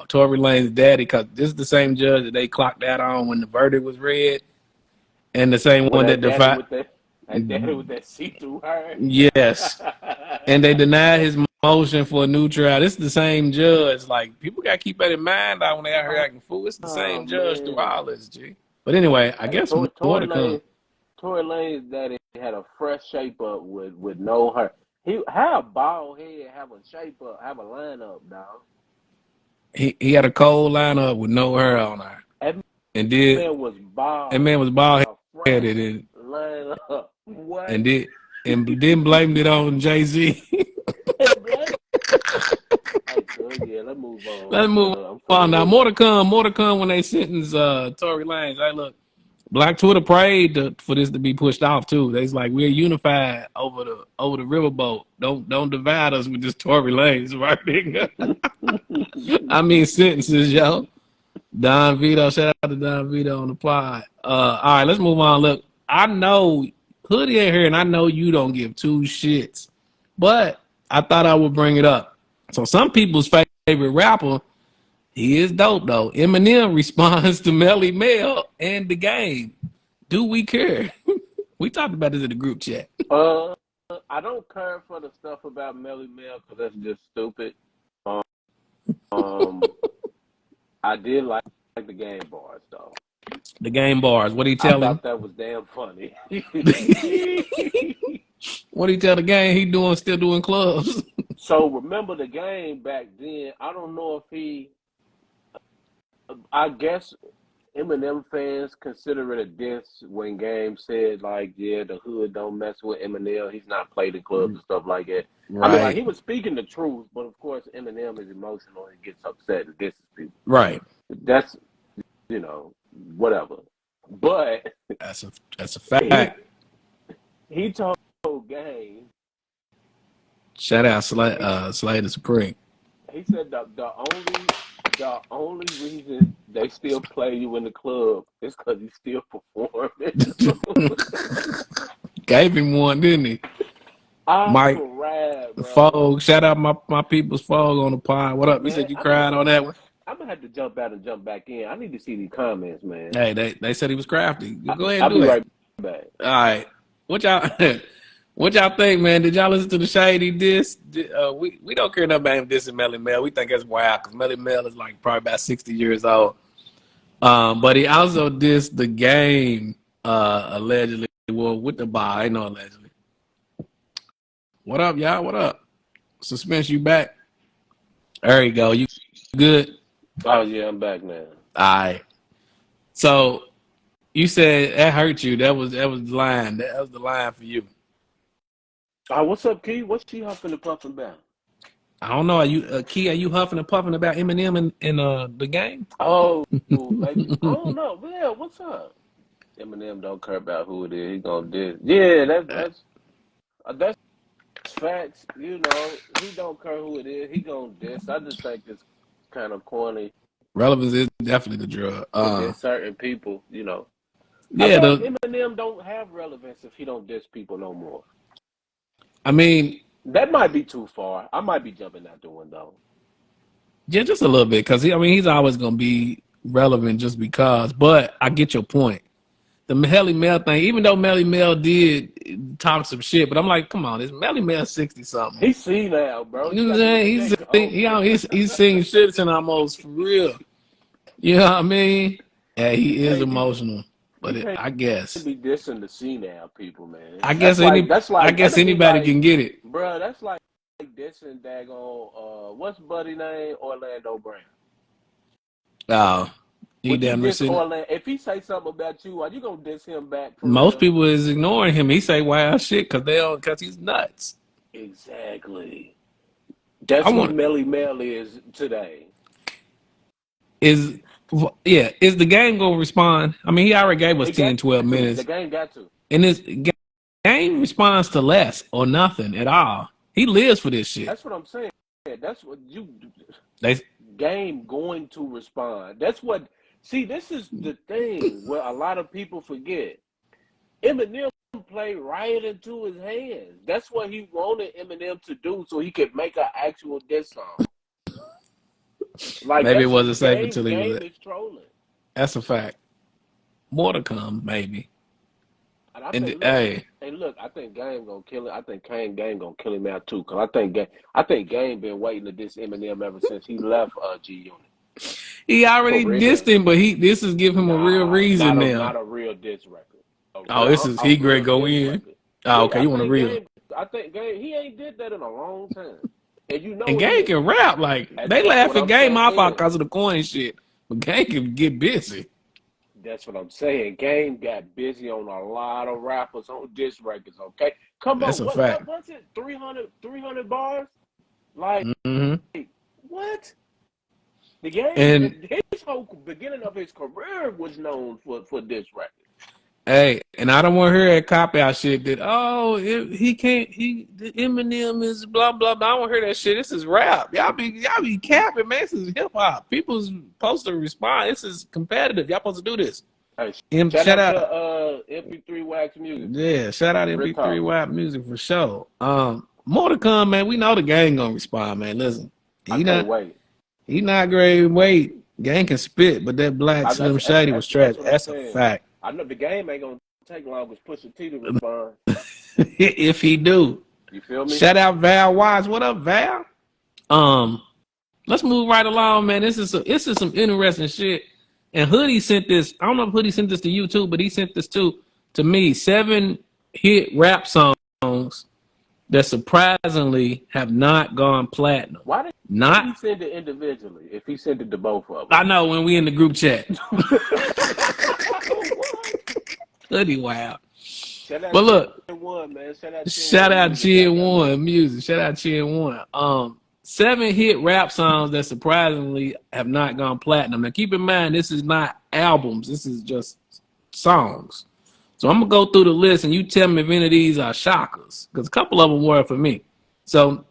Tory Lanez' daddy, because this is the same judge that they clocked that on when the verdict was read, and the same one that defied. Daddy with that see-through hair. Yes, and they denied his motion for a new trial. This is the same judge. Like, people got to keep that in mind when they out here acting fool. It's the same judge through all this, G. But anyway, I guess more to come. Tory Lanez daddy had a fresh shape up with no hair. He had a bald head, have a shape up, have a lineup, dog. He had a cold lineup with no hair on her. That man was bald headed and lineup. What? And then blamed it on Jay-Z. Yeah, let's move on. Let's move on. Now, more to come when they sentence Tory Lanez. Hey, look, Black Twitter prayed for this to be pushed off too. They's like, we're unified over the Riverboat. Don't divide us with this Tory Lanez, right, nigga? I mean sentences, yo. Don Vito, shout out to Don Vito on the pod. All right, let's move on. Look, I know Hoodie in here, and I know you don't give two shits, but I thought I would bring it up. So some people's favorite rapper, he is dope though. Eminem responds to Melle Mel and The Game. Do we care? We talked about this in the group chat. I don't care for the stuff about Melle Mel because that's just stupid. I did like The Game bars though. The Game bars. What did he tell him? I thought that was damn funny. What did he tell The Game? He still doing clubs. So remember The Game back then. I don't know if I guess Eminem fans consider it a diss when Game said like, yeah, the hood don't mess with Eminem. He's not played in clubs and stuff like that. Right. I mean, like, he was speaking the truth, but of course Eminem is emotional and gets upset and disses people. Right. That's whatever. But that's a fact. He told Game. Shout out Slater Supreme. He said the only reason they still play you in the club is because you still performing. Gave him one, didn't he? Mike Fogg, shout out my people's Fogg on the pod. What up? You said you cried on that one? I'm gonna have to jump out and jump back in. I need to see these comments, man. Hey, they said he was crafty. Go ahead and I'll do be it. Right back. All right. What y'all think, man? Did y'all listen to the shady diss? We don't care nothing about him dissing Melle Mel. We think that's wild because Melle Mel is like probably about 60 years old. But he also dissed The Game allegedly. Well, with the bar, I know allegedly. What up, y'all? What up? Suspense, you back? There you go. You good? Oh yeah, I'm back now. All right. So you said that hurt you. That was the line. That was the line for you. What's up, Key? What's she huffing and puffing about? I don't know. Are you Key? Are you huffing and puffing about Eminem in The Game? Oh, maybe. I don't know. Yeah, what's up? Eminem don't care about who it is. He gonna diss. Yeah, that's facts. You know, he don't care who it is. He gonna diss. I just think it's kind of corny. Relevance is definitely the drug. But there's certain people, you know. I Yeah, feel like Eminem don't have relevance if he don't diss people no more. I mean, That might be too far. I might be jumping out the window. yeah, just a little bit because he's always gonna be relevant just because. But I get your point. The Melle Mel thing, even though Melle Mel did talk some shit, but I'm like, come on, it's Melle Mel 60 something. He's seen now, bro. You know what I'm saying? He's singing shit and almost for real. You know what I mean? Yeah, he is emotional, but I guess be dissing the senile people, man. I guess anybody can get it, bro. That's like dissing daggone what's buddy name? Orlando Brown. Oh, Would you diss Orlando? If he say something about you, are you gonna diss him back? Most people is ignoring him. He say wild shit because he's nuts. Exactly. That's what Melle Mel is today. Is the game gonna respond? I mean, he already gave us 10, 12 minutes. The game got to. And this game responds to less or nothing at all. He lives for this shit. That's what I'm saying. That's what game going to respond. That's what. See, this is the thing where a lot of people forget. Eminem played right into his hands. That's what he wanted Eminem to do so he could make an actual diss song. Like maybe it wasn't safe until he was. Is trolling. That's a fact. More to come, maybe. And look, I think Game gonna kill him. I think Game gonna kill him out too. Cause I think Game been waiting to diss Eminem ever since he left G Unit. He already dissed him, but this is giving him a real reason now. Not a real diss record. This is he great go in. Oh, okay, you want a real? I think Game he ain't did that in a long time. And you know, and Game can rap like they laughing Game off because of the coin shit, but Game can get busy. That's what I'm saying. Game got busy on a lot of rappers on diss records. Okay, come on, what was it? 300 bars? Like what? The Game and his whole beginning of his career was known for diss records. Hey, and I don't want to hear that cop out shit that the Eminem is blah blah blah. I don't want to hear that shit. This is rap. Y'all be capping, man. This is hip hop. People's supposed to respond. This is competitive. Y'all supposed to do this. Hey, shout out to MP3 Wax Music. Yeah, shout out MP3 Wax Music for sure. More to come, man. We know the gang gonna respond, man. Listen, I can't wait. He not great. Wait, gang can spit, but that Black Slim Shady was trash. That's a fact. I know the game ain't gonna take long as Pusha T to respond. If he do. You feel me? Shout out Val Wise. What up, Val? Let's move right along, man. This is some interesting shit. And Hoodie sent this. I don't know if Hoodie sent this to you too, but he sent this to me. 7 hit rap songs that surprisingly have not gone platinum. Why did he send it individually if he sent it to both of them? I know when we in the group chat. Hoodie wild. But look, shout out Chin One Music. Shout out Chin One. 7 hit rap songs that surprisingly have not gone platinum. Now keep in mind, this is not albums. This is just songs. So I'm gonna go through the list and you tell me if any of these are shockers, because a couple of them were for me. So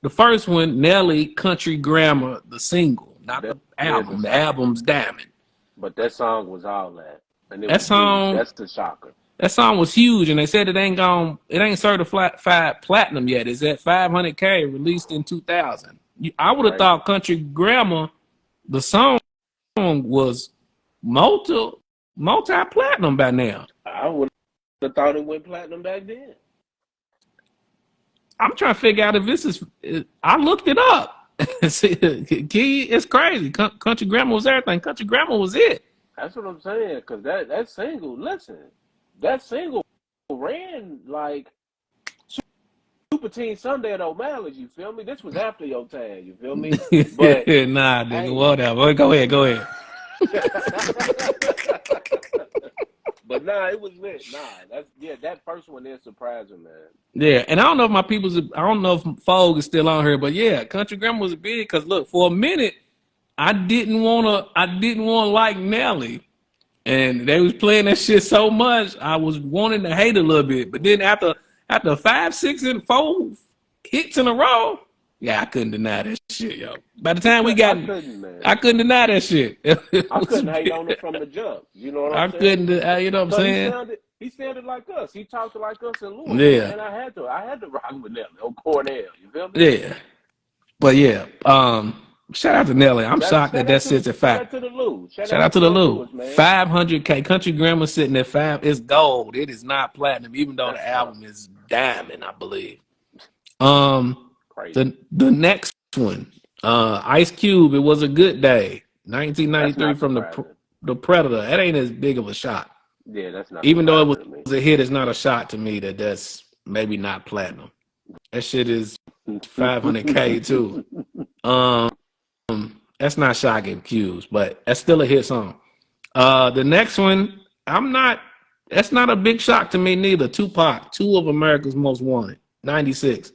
the first one, Nelly, Country Grammar, the single, not the album. The album's Diamond. But that song was all that. And that's the shocker. That song was huge, and they said it ain't certified platinum yet. It's at 500K, released in 2000. I would have thought Country Grammar, the song was multi-platinum by now. I would have thought it went platinum back then. I'm trying to figure out if this is. I looked it up. It's crazy. Country Grammar was everything. Country Grammar was it. That's what I'm saying. Because that single, listen, that single ran like Super Teen Sunday at O'Malley's. You feel me? This was after your time. You feel me? But nah, nigga, whatever. Go ahead. But nah, it was lit. Nah, that first one is surprising, man. Yeah, and I don't know if I don't know if Fogue is still on here, but yeah, Country Grammar was big because look, for a minute, I didn't want to like Nelly, and they was playing that shit so much, I was wanting to hate a little bit. But then after 5, 6, and 4 hits in a row, Yeah, I couldn't deny that shit, yo. By the time we I got, couldn't, man. I couldn't deny that shit. I couldn't hate on him from the jump. You know what I'm I saying? couldn't, you know what I'm Cause saying? he sounded like us. He talked like us in Louisville, Yeah, and I had to rock with Nelly on Cornell. You feel me? yeah. But yeah, shout out to Nelly. I'm shocked that that sits at Shout five. out to the Lou. Shout Shout out out to to the Joe Lou. Lewis, man. 500K Country Grammar sitting at 5. It's gold. It is not platinum, even though That's the tough. album is diamond, I believe. Um, Crazy. the next one, Ice Cube. It was a good day. That's 1993 not from surprising. the Predator. That ain't as big of a shot. Yeah, that's not Even though it surprising to me. was a hit, it's not a shot to me that's maybe not platinum. That shit is 500K too. Um, that's not shocking cues, but that's still a hit song. The next one, that's not a big shock to me neither. Tupac, Two of America's Most Wanted, 96.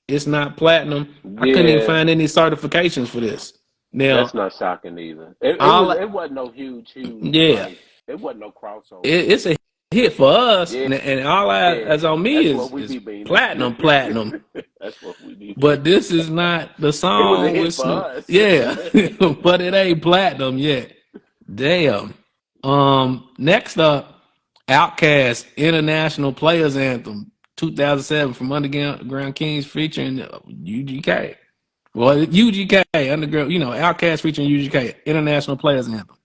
It's not platinum. I couldn't even Yeah, find any certifications for this. Now, that's not shocking either. all It wasn't no huge yeah, like it wasn't no crossover. it's a hit for us, Yeah, and all yeah. that's on me That's what we is be meaning. platinum. That's what we be But meaning. this is not the It was a song hit with for Snoop. us. Yeah, but it ain't platinum yet. Damn. Next up, Outkast International Players Anthem 2007 from Underground Kings featuring UGK. Well, UGK, Underground, Outkast featuring UGK, International Players Anthem.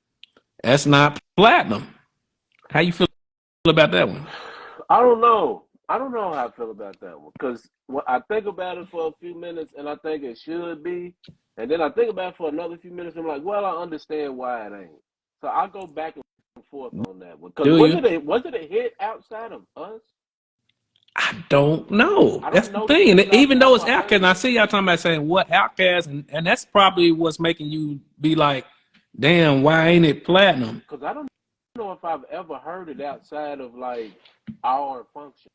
That's not platinum. How you feel about that one? I don't know. I don't know how I feel about that one because I think about it for a few minutes and I think it should be, and then I think about it for another few minutes and I'm like, well, I understand why it ain't. So I go back and forth on that one because Do you? was it a hit outside of us? I don't know. I That's don't the know the thing. And dude off even the though top it's of my Outkast, and I head. see y'all talking about saying what Outkast, and that's probably what's making you be like, damn, why ain't it platinum? Because I don't know if I've ever heard it outside of like our function.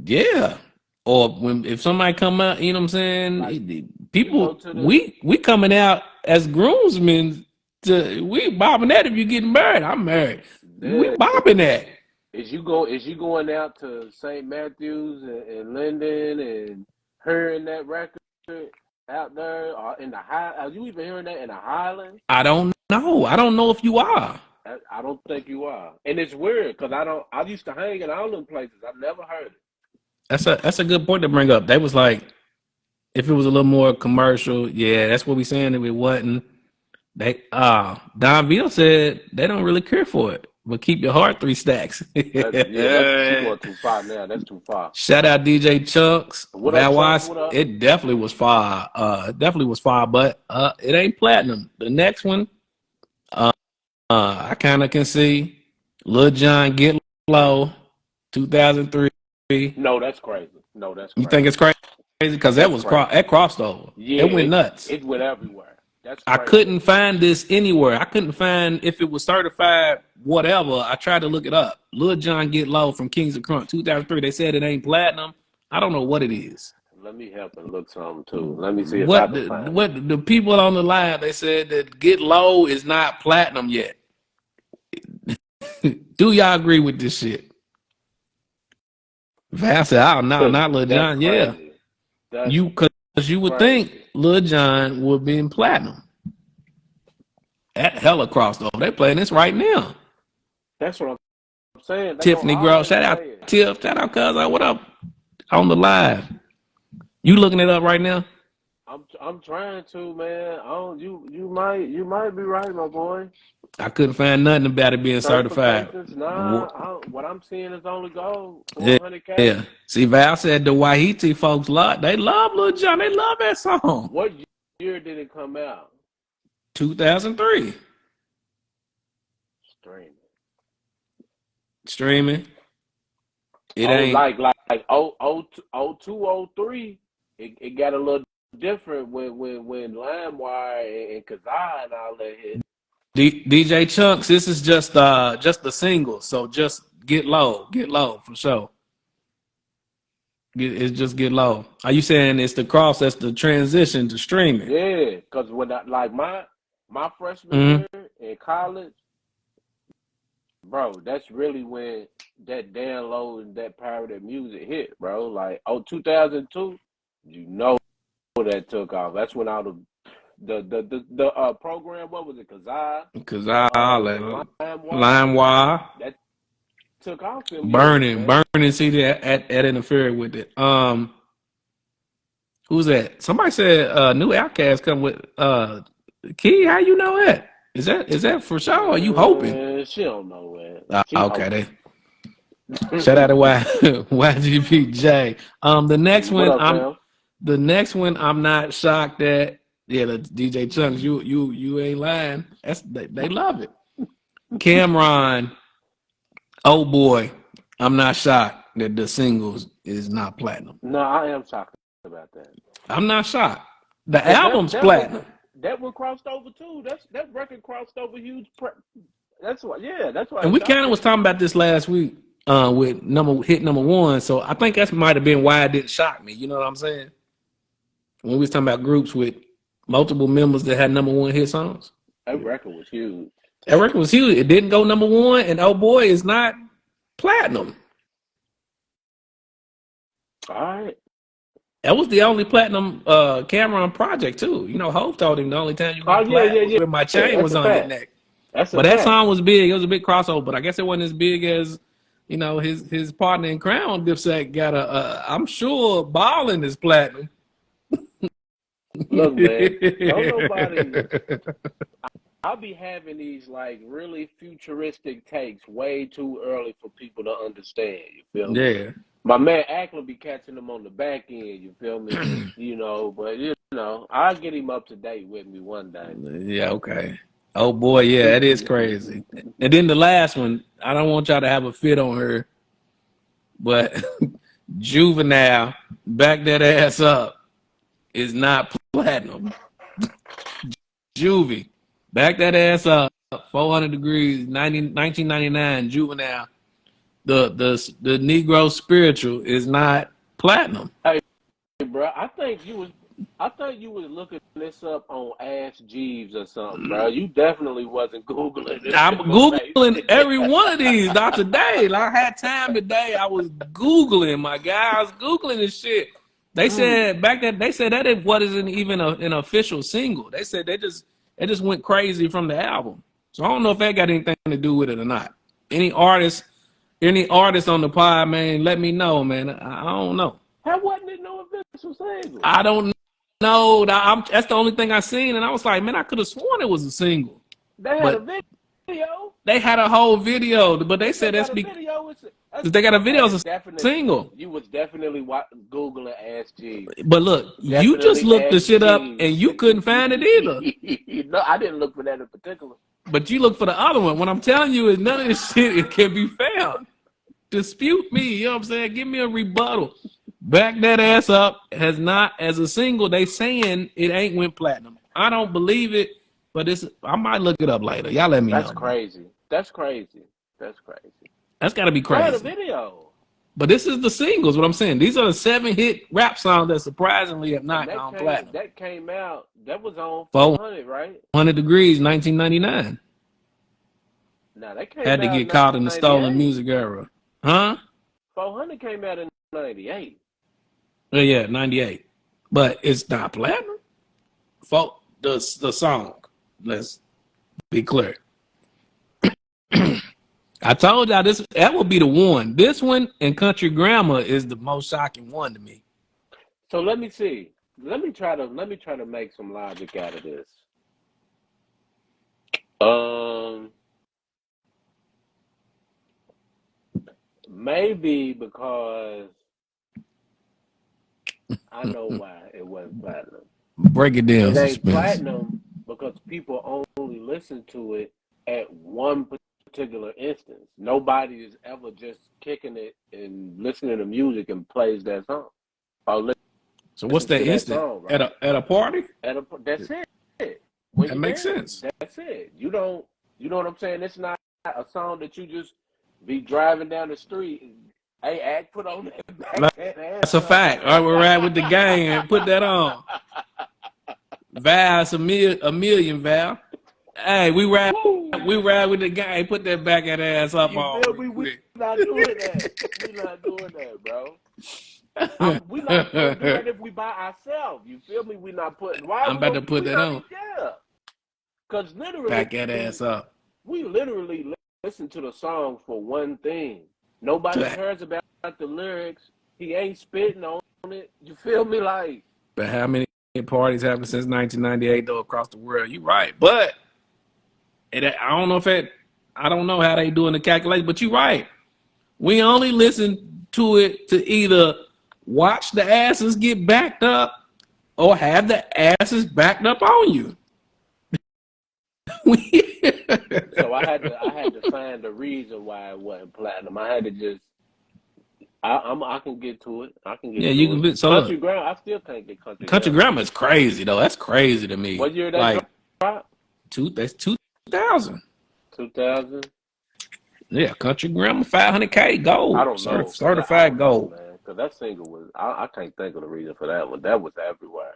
Yeah. Or if somebody come out, you know what I'm saying? Like we go People, to the we coming out as groomsmen we bobbing that if you getting married. I'm married. We the bobbing that. is you going out to St. Matthews and Linden and hearing that record out there or in the high? Are you even hearing that in the Highlands? I don't know. I don't know if you are. I don't think you are, and it's weird because I used to hang in all them places. I've never heard it. That's a good point to bring up. They was like, if it was a little more commercial, yeah, that's what we saying. If it wasn't, Don Vito said they don't really care for it, but keep your heart 3 stacks. That's she going too far now. That's too far. Shout out DJ Chunks, What up, Chunks? Valwise. What up? It definitely was fire. Definitely was fire, but it ain't platinum. The next one, I kind of can see Lil Jon Get Low, 2003. No, that's crazy. No, that's You crazy. think it's crazy? Because That's crazy. that crossed over. Yeah, It went nuts. it went everywhere. That's I crazy. couldn't find this anywhere. I couldn't find if it was certified whatever. I tried to look it up. Lil Jon Get Low from Kings of Crunk, 2003. They said it ain't platinum. I don't know what it is. Let me help and look something too. Let me see if I can find it. What the people on the line, they said that Get Low is not platinum yet. Do y'all agree with this shit? Val said, "Oh no, not Lil Jon." Yeah, That's because you would crazy. think Lil Jon would be in platinum. That hella crossed over. They playing this right now. That's what I'm saying. They Tiffany gonna Gross, always shout out play it. Tiff, shout out Cuz, what up on the live? You looking it up right now? I'm trying to, man. You might be right, my boy. I couldn't find nothing about it being certified. Certifications, nah. What I'm seeing is only gold, Yeah, 400K. yeah. See, Val said the Wahiti folks they love Lil Jon. They love that song. What year did it come out? 2003. Streaming. It ain't like 0203. It got a little different when LimeWire and Kazaa and all that hit. DJ Chunks. This is just the single, so just get low for sure. It's just get low. Are you saying it's the cross? That's the transition to streaming. Yeah, because when my freshman year in college, bro, that's really when that download and that pirated music hit, bro. Like 2002, you know that took off. That's when all the program, what was it, Kazaa, Cause I LimeWire, LimeWire, that took off them years, man. burning CD at interfere with it. Who's that? Somebody said new Outcast come with Key. How you know that? Is that for sure? Or are you hoping? She don't know that. She Okay, shout out to YGPJ. The next What one, up, fam? the next one, I'm not shocked at. Yeah, the DJ Chunks, you ain't lying. They love it. Cameron, oh boy, I'm not shocked that the singles is not platinum. No, I am shocked about that. I'm not shocked. The Cause album's platinum. That one crossed over too. That record crossed over huge. That's why. Yeah, that's why. And we kind of was talking about this last week with hit number one. So I think that might have been why it didn't shock me. You know what I'm saying? When we was talking about groups with multiple members that had number one hit songs. That record was huge. That record was huge. It didn't go number one, and oh boy, it's not platinum. All right. That was the only platinum Cameron project too. You know, Hov told him the only time you got platinum was when my chain was on your neck. But that song was big. It was a big crossover, but I guess it wasn't as big as, you know, his partner in Crown, Dipset, got I'm sure Ballin' is platinum. Look, man, don't nobody. I'll be having these like really futuristic takes way too early for people to understand. You feel me? Yeah. My man Ackland be catching them on the back end. You feel me? You know, but you know, I'll get him up to date with me one day. Yeah. Okay. Oh boy, yeah, that is crazy. And then the last one, I don't want y'all to have a fit on her, but Juvenile, back that ass up, is not platinum. Juvie, back that ass up, 400 degrees, 1999, Juvenile. The Negro spiritual is not platinum. Hey, bro, I think you was looking this up on Ask Jeeves or something, bro. You definitely wasn't Googling this. I'm Googling every one of these, not today. Like, I had time today. I was Googling, my guy. I was Googling this shit. They said back then, they said that it wasn't even an official single. They said they just went crazy from the album. So I don't know if that got anything to do with it or not. Any artists on the pod, man, let me know, man. I don't know. How wasn't it no official single? I don't know. That's the only thing I seen, and I was like, man, I could have sworn it was a single. They had a video. They had a whole video, but they said that's because they got a video as a single. You was definitely Googling Ask G. But look, you just looked the shit up and you couldn't find it either. No, I didn't look for that in particular. But you look for the other one. What I'm telling you is none of this shit it can be found. Dispute me, you know what I'm saying? Give me a rebuttal. Back that ass up has not, as a single, they saying it ain't went platinum. I don't believe it, but I might look it up later. Y'all let me know. That's crazy. That's crazy. That's crazy. That's got to be crazy. I had a video. But this is the singles, what I'm saying. These are the 7-hit rap songs that surprisingly have not gone platinum. That came out, that was on 400, right? 100 Degrees, 1999. Nah, that came Had to get caught in the stolen music era. Huh? 400 came out in 98. Yeah, 98. But it's not platinum. The song. Let's be clear. I told y'all that would be the one. This one and Country Grammar is the most shocking one to me. So let me see. Let me try to make some logic out of this. Maybe because I know why it wasn't platinum. Break it down. It ain't platinum because people only listen to it at one particular instance. Nobody is ever just kicking it and listening to music and plays that song. So what's that instant? Song, right? At a party? That's it. That makes sense. That's it. You know what I'm saying? It's not a song that you just be driving down the street and, hey, Act, put on that. That's a fact. All right, we're right with the gang and put that on. Val, it's a million, Val. Hey, we ride with the gang. Put that back at ass up on. We not doing that. We not doing that, bro. We not gonna do that if we by ourselves. You feel me? We not putting. Why I'm we about gonna? to put We that not on. even, yeah. Because literally, Back that ass up. we literally listen to the song for one thing. Nobody cares about the lyrics. He ain't spitting on it. You feel me? Like, But how many parties happened since 1998 though across the world? You right, but I don't know if I don't know how they doing the calculation. But you right. We only listen to it to either watch the asses get backed up or have the asses backed up on you. so I had to find the reason why it wasn't platinum. I had to just. I can get to it. I can get Yeah, to you it. can. So Country look, Grammar, I still can't get Country country Grammar. grammar is crazy though. That's crazy to me. What year that Like dropped? that's 2000. 2000. Yeah, country grammar 500K gold. I don't know. Certified gold. Man. Because that single was. I can't think of the reason for that one. That was everywhere.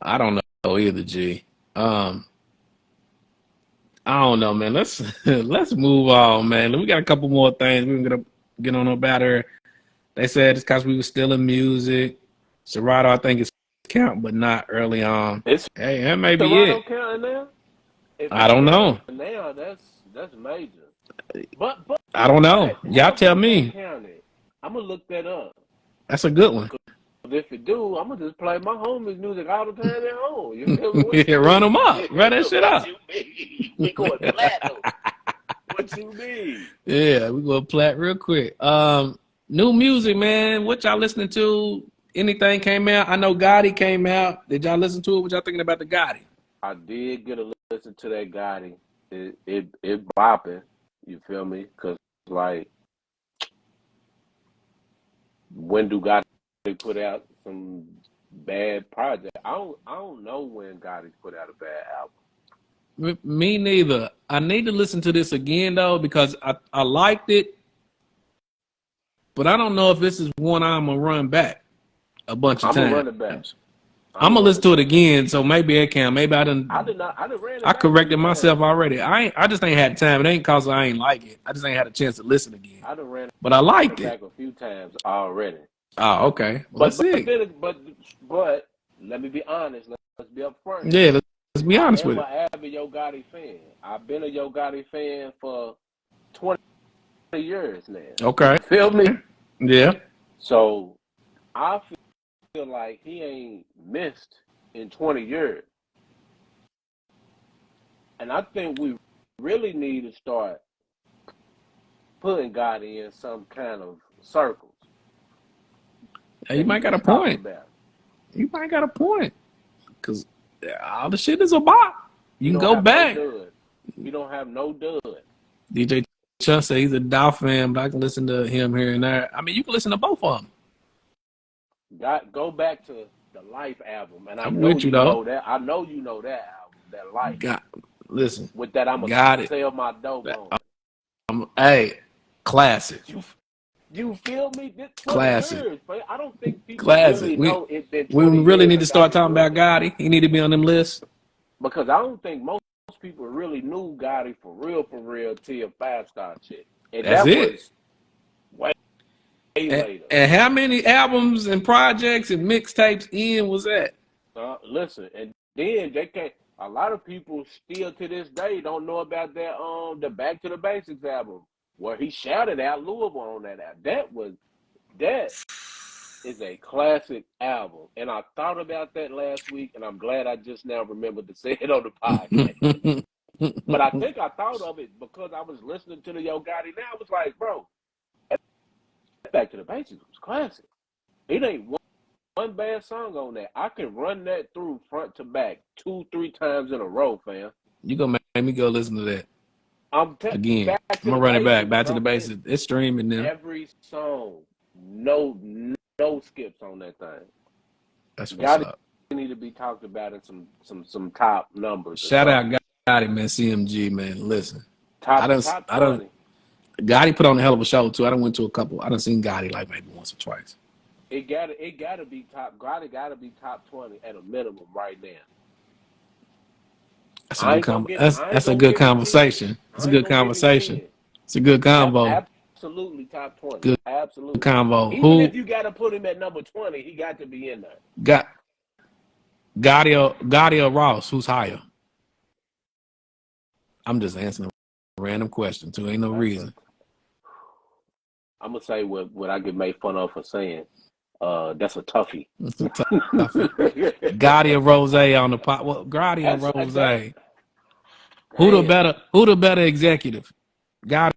I don't know either, G. I don't know, man. Let's move on, man. We got a couple more things we're gonna get on about her. They said it's because we were still in music. Serato, I think, is count, but not early on. Hey, that may be Serato it. counting now? If I don't know. Now that's major. But I don't know. Y'all tell me. I'm gonna look that up. That's a good one. If it do, I'm gonna just play my homies' music all the time at home. You feel me? Yeah, run them up. Run that shit up. We going platinum. What you mean? Yeah, we go plat real quick. New music, man. What y'all listening to? Anything came out? I know Gotti came out. Did y'all listen to it? What y'all thinking about the Gotti? I did get a listen to that Gotti. It bopping. You feel me? Cause like, when do Gotti put out some bad project? I don't know when Gotti put out a bad album. Me neither. I need to listen to this again though because I liked it, but I don't know if this is one I'm gonna run back a bunch of times. I'm gonna run it back. I'm gonna listen to it again, so maybe it can. Maybe I didn't. I corrected myself already. I just ain't had time. It ain't cause I ain't like it. I just ain't had a chance to listen again. But I liked it back a few times already. Oh, okay. Well, but let me be honest. Let's be upfront. Yeah, let's be honest with it. I'm an avid Yo Gotti fan. I've been a Yo Gotti fan for 20 years now. Okay. You feel me? Yeah. So I feel like he ain't missed in 20 years. And I think we really need to start putting Gotti in some kind of circles. Hey, you might got a point. You might got a point. Because all the shit is a bop. You can go back. You don't have no dud. DJ Chuck said he's a Dow fan, but I can listen to him here and there. I mean, you can listen to both of them. Go back to the Life album, and I'm with you though. Know that. I know you know that album, that Life. Listen. With that, I'm gonna sell my dope on. Hey, classic. You feel me? Classic. Years, I don't think people really know it's been 20 we really years need to start talking about Gotti. He need to be on them lists. Because I don't think most people really knew Gotti for real till 5-star shit. And that's it. Way later. And how many albums and projects and mixtapes in was that? Listen, and then they can't. A lot of people still to this day don't know about that the Back to the Basics album where he shouted out Louisville on that album. That is a classic album, and I thought about that last week, and I'm glad I just now remembered to say it on the podcast. But I think I thought of it because I was listening to the Yo Gotti. Now I was like, bro, Back to the Basics was classic. It ain't one bad song on that. I can run that through front to back 2-3 times in a row, fam. You gonna make me go listen to that again? I'm gonna run it back to the basics. It's streaming now. Every song, no skips on that thing. That's what's up. Need to be talked about in some top numbers. Shout out Gotti, man. CMG, man. Listen, top 20. Gotti put on a hell of a show too. I done went to a couple. I done seen Gotti like maybe once or twice. It gotta be top. Gotti gotta be top 20 at a minimum right now. That's a good conversation. It's a good conversation. It's a good combo. absolutely top 20. Good Absolutely. combo. Even Who if you got to put him at number 20, he got to be in there. got Gotti or Ross? Who's higher? I'm just answering a random question too. Ain't no reason. I'm gonna say what I get made fun of for saying. That's a toughie. It's a toughie. Gotti or Rose on the pot. Well, Gotti or Rose. Who the better executive? Gotti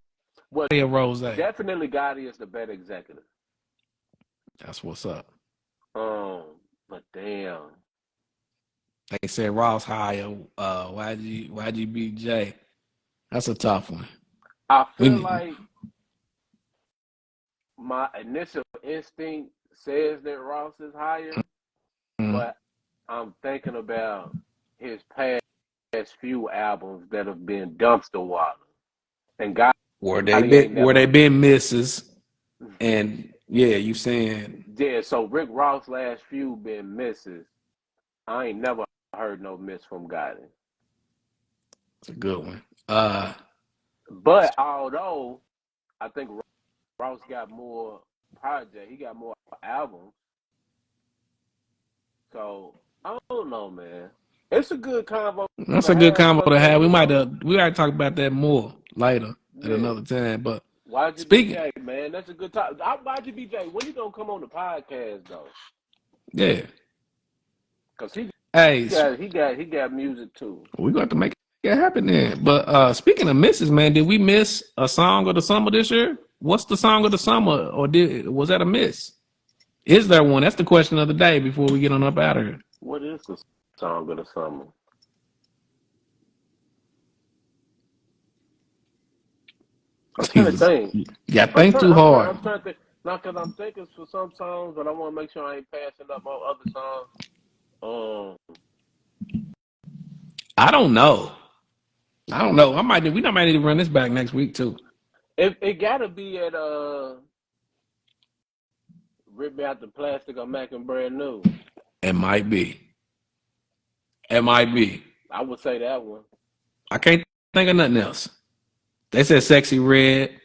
well, or Rose? definitely Gotti is the better executive. That's what's up. But damn. They said Ross higher. YGBJ. That's a tough one. I feel like my initial instinct says that Ross is higher, but I'm thinking about his past few albums that have been dumpster water. And God, where they been misses, and yeah, you saying so Rick Ross last few been misses. I ain't never heard no miss from Gotti. It's a good one. But although I think Ross got more project, he got more albums. So I don't know, man. It's a good combo. That's a good combo to have. We might talk about that more later at another time. But YGBJ, man, that's a good time. YGBJ, when you gonna come on the podcast though? Yeah, because he got music too. We got to make it happen then. But speaking of misses, man, did we miss a song of the summer this year? What's the song of the summer, or was that a miss? Is there one? That's the question of the day before we get on up out of here. What is the song of the summer? I'm trying to think. Yeah, think too hard. I'm trying to think. Not because I'm thinking for some songs, but I want to make sure I ain't passing up on other songs. I don't know. We might need to run this back next week too. It gotta be at Rip Me Out the Plastic or Mac and Brand New. It might be. I would say that one. I can't think of nothing else. They said Sexy Red.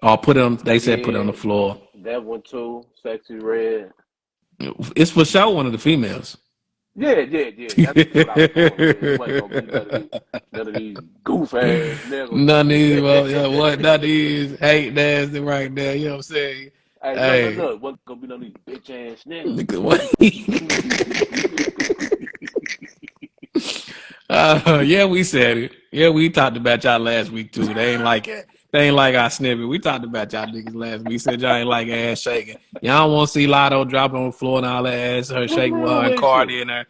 Or put it on the floor. That one too, Sexy Red. It's for sure one of the females. Yeah. That's what I was none of these goof ass niggas. None of these, none of these hate ass right there. You know what I'm saying? Hey, look, what's gonna be none of these bitch ass niggas? Yeah, we said it. Yeah, we talked about y'all last week too. They ain't like it. They ain't like our snippet. We talked about y'all niggas last week. Said y'all ain't like ass shaking. Y'all don't want to see Lotto dropping on the floor and all that ass, her shaking with her and Cardi in there.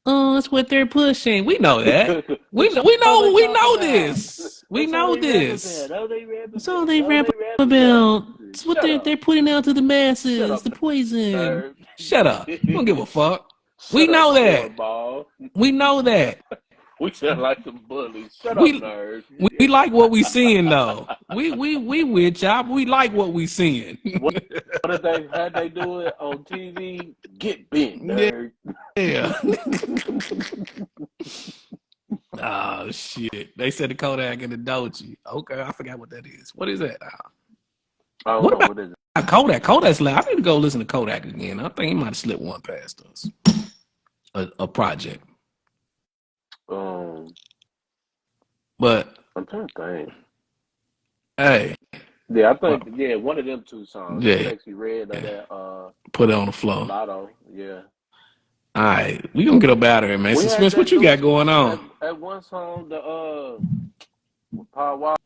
That's what they're pushing. We know that. We know this. We know this. That's all they rap about. It's what they're putting out to the masses. The poison. Shut up. We don't give a fuck. We know that. We know that. We sound like some bullies. Shut up, nerd. We like what we seeing though. We with y'all. We like what we seeing. What if they do it on TV? Get bent, nerd. Yeah. Oh shit! They said the Kodak and the Doji. Okay, I forgot what that is. What is that? What about Kodak? Kodak's like, I need to go listen to Kodak again. I think he might have slipped one past us. A project. But I'm trying to think. Hey. Yeah, I think one of them two songs. Yeah. Sexy Red or that Put it on the floor. Lotto, yeah. All right. We gonna get up out of here, man. Spence, what you got going on? That one song, the Power Wall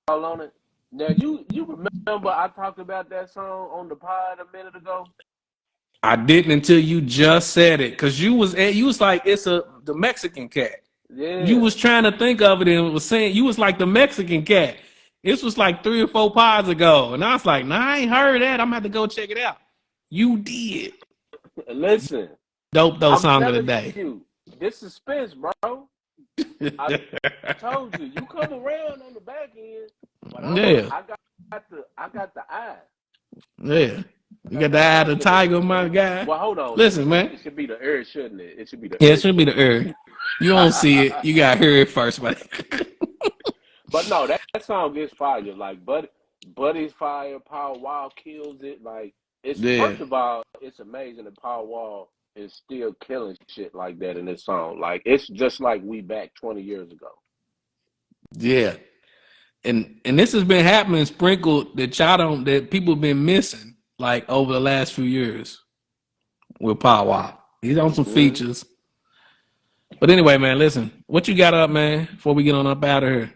on it. Now you remember I talked about that song on the pod a minute ago? I didn't until you just said it, because you was like, it's the Mexican cat. Yeah. You was trying to think of it and was saying you was like the Mexican cat. This was like 3 or 4 pods ago, and I was like, nah, I ain't heard that. I'm gonna have to go check it out. You did. Listen, dope song of the day. This is Spence, bro. I told you come around on the back end. But I got the eye. Yeah. You got the eye of the tiger, my guy. Well, hold on. Listen, man. It should be the ear, shouldn't it? It should be the it should be the ear. You don't see it. You got to hear it first, man. But no, that song is fire. Like Buddy's fire. Power Wall kills it. Like it's Yeah, first of all, it's amazing that Power Wall is still killing shit like that in this song. Like it's just like we back 20 years ago. yeah. And this has been happening sprinkled that people have been missing like over the last few years with Pow Wow. He's on some Hmm. features. But anyway, man, listen, what you got up, man, before we get on up out of here?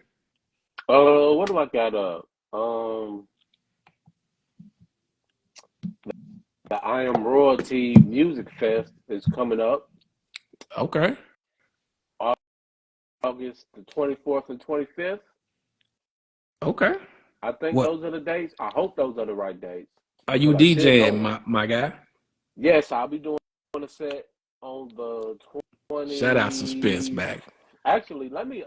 What do I got up? The I Am Royalty Music Fest is coming up Okay. August the 24th and 25th. Okay. I think What those are the dates. I hope those are the right dates are you because I should DJing, know. my guy? Yes, I'll be doing a set on the Shout out Suspense 20. back. Actually, let me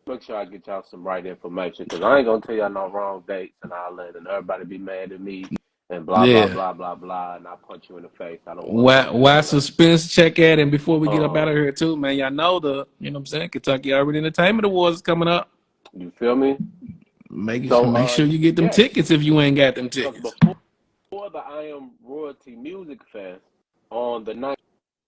make sure I get y'all some right information because I ain't gonna tell y'all no wrong dates and all that, and everybody be mad at me and blah blah Yeah. blah blah blah, and I punch you in the face. I don't want none of that Why shit. Suspense check at and before we get up out of Um, here too, man, y'all know you know what I'm saying, Kentucky Urban Entertainment Awards is coming up. you feel me? Make So sure you get them yes, tickets if you ain't got them because tickets. before the I Am Royalty Music Fest on the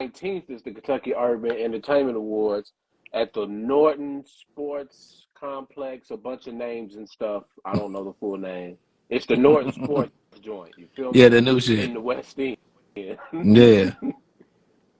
19th is the Kentucky Urban Entertainment Awards at the Norton Sports Complex, a bunch of names and stuff. I don't know the full name. It's the Norton Sports joint, you feel Yeah, me? the new In shit. the West End. Yeah.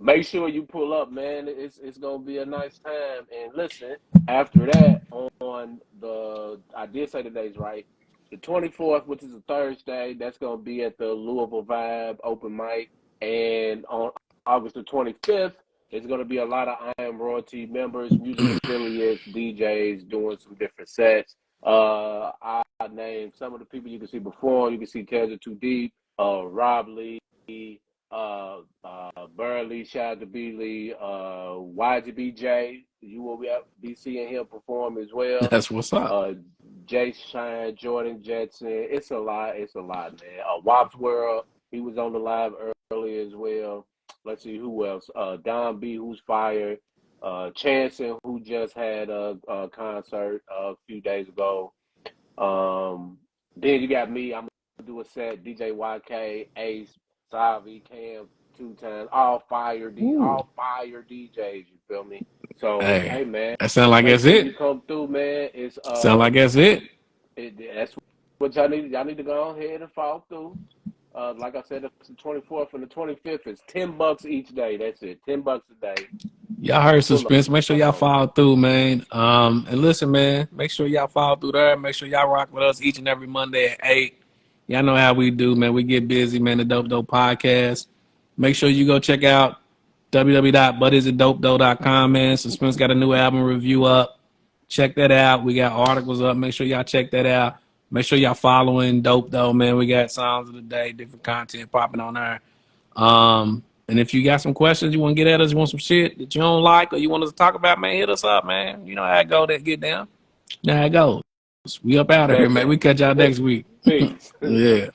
Make sure you pull up, man. It's gonna be a nice time. And listen, after that, on the I did say the days right. The 24th, which is a Thursday, that's gonna be at the Louisville Vibe open mic. And on August the 25th, it's gonna be a lot of I Am Royalty members, music affiliates, DJs doing some different sets. I named some of the people you can see before. You can see Tezza Too Deep, Rob Lee, Burley, shout out to Beasley, YGBJ. You will be seeing him perform as well. That's what's up. Uh, Jay Shine, Jordan Jetson. It's a lot. It's a lot, man. Wop's World. He was on the live earlier as well. Let's see who else. Don B, who's fired. Chanson, who just had a concert a few days ago. Then you got me. I'm gonna do a set. DJ YK, Ace, Savi, Cam, 2 times. Ooh. All fire DJs. You feel me? So Hey, hey man, that sound like make that's sure you it. come through, man. It's Sound like that's it. that's what y'all need. Y'all need to go ahead and follow through. Like I said, it's the 24th and the 25th. It's $10 each day. That's it. $10 a day. Y'all heard Pull Suspense. Make sure up y'all on me. follow through, man. And listen, man, make sure y'all follow through there. Make sure y'all rock with us each and every Monday at 8. Y'all know how we do, man. We get busy, man. The Dope Dope Podcast. Make sure you go check out www.butisitdopedope.com, man. Suspense got a new album review up. Check that out. We got articles up. Make sure y'all check that out. Make sure y'all following Dope Though, man. We got songs of the day, different content popping on there. And if you got some questions you want to get at us, you want some shit that you don't like or you want us to talk about, man, hit us up, man. You know how it go that get down. You know how it goes. We up out of here, Bet man. that. We catch y'all next week. Peace. Yeah.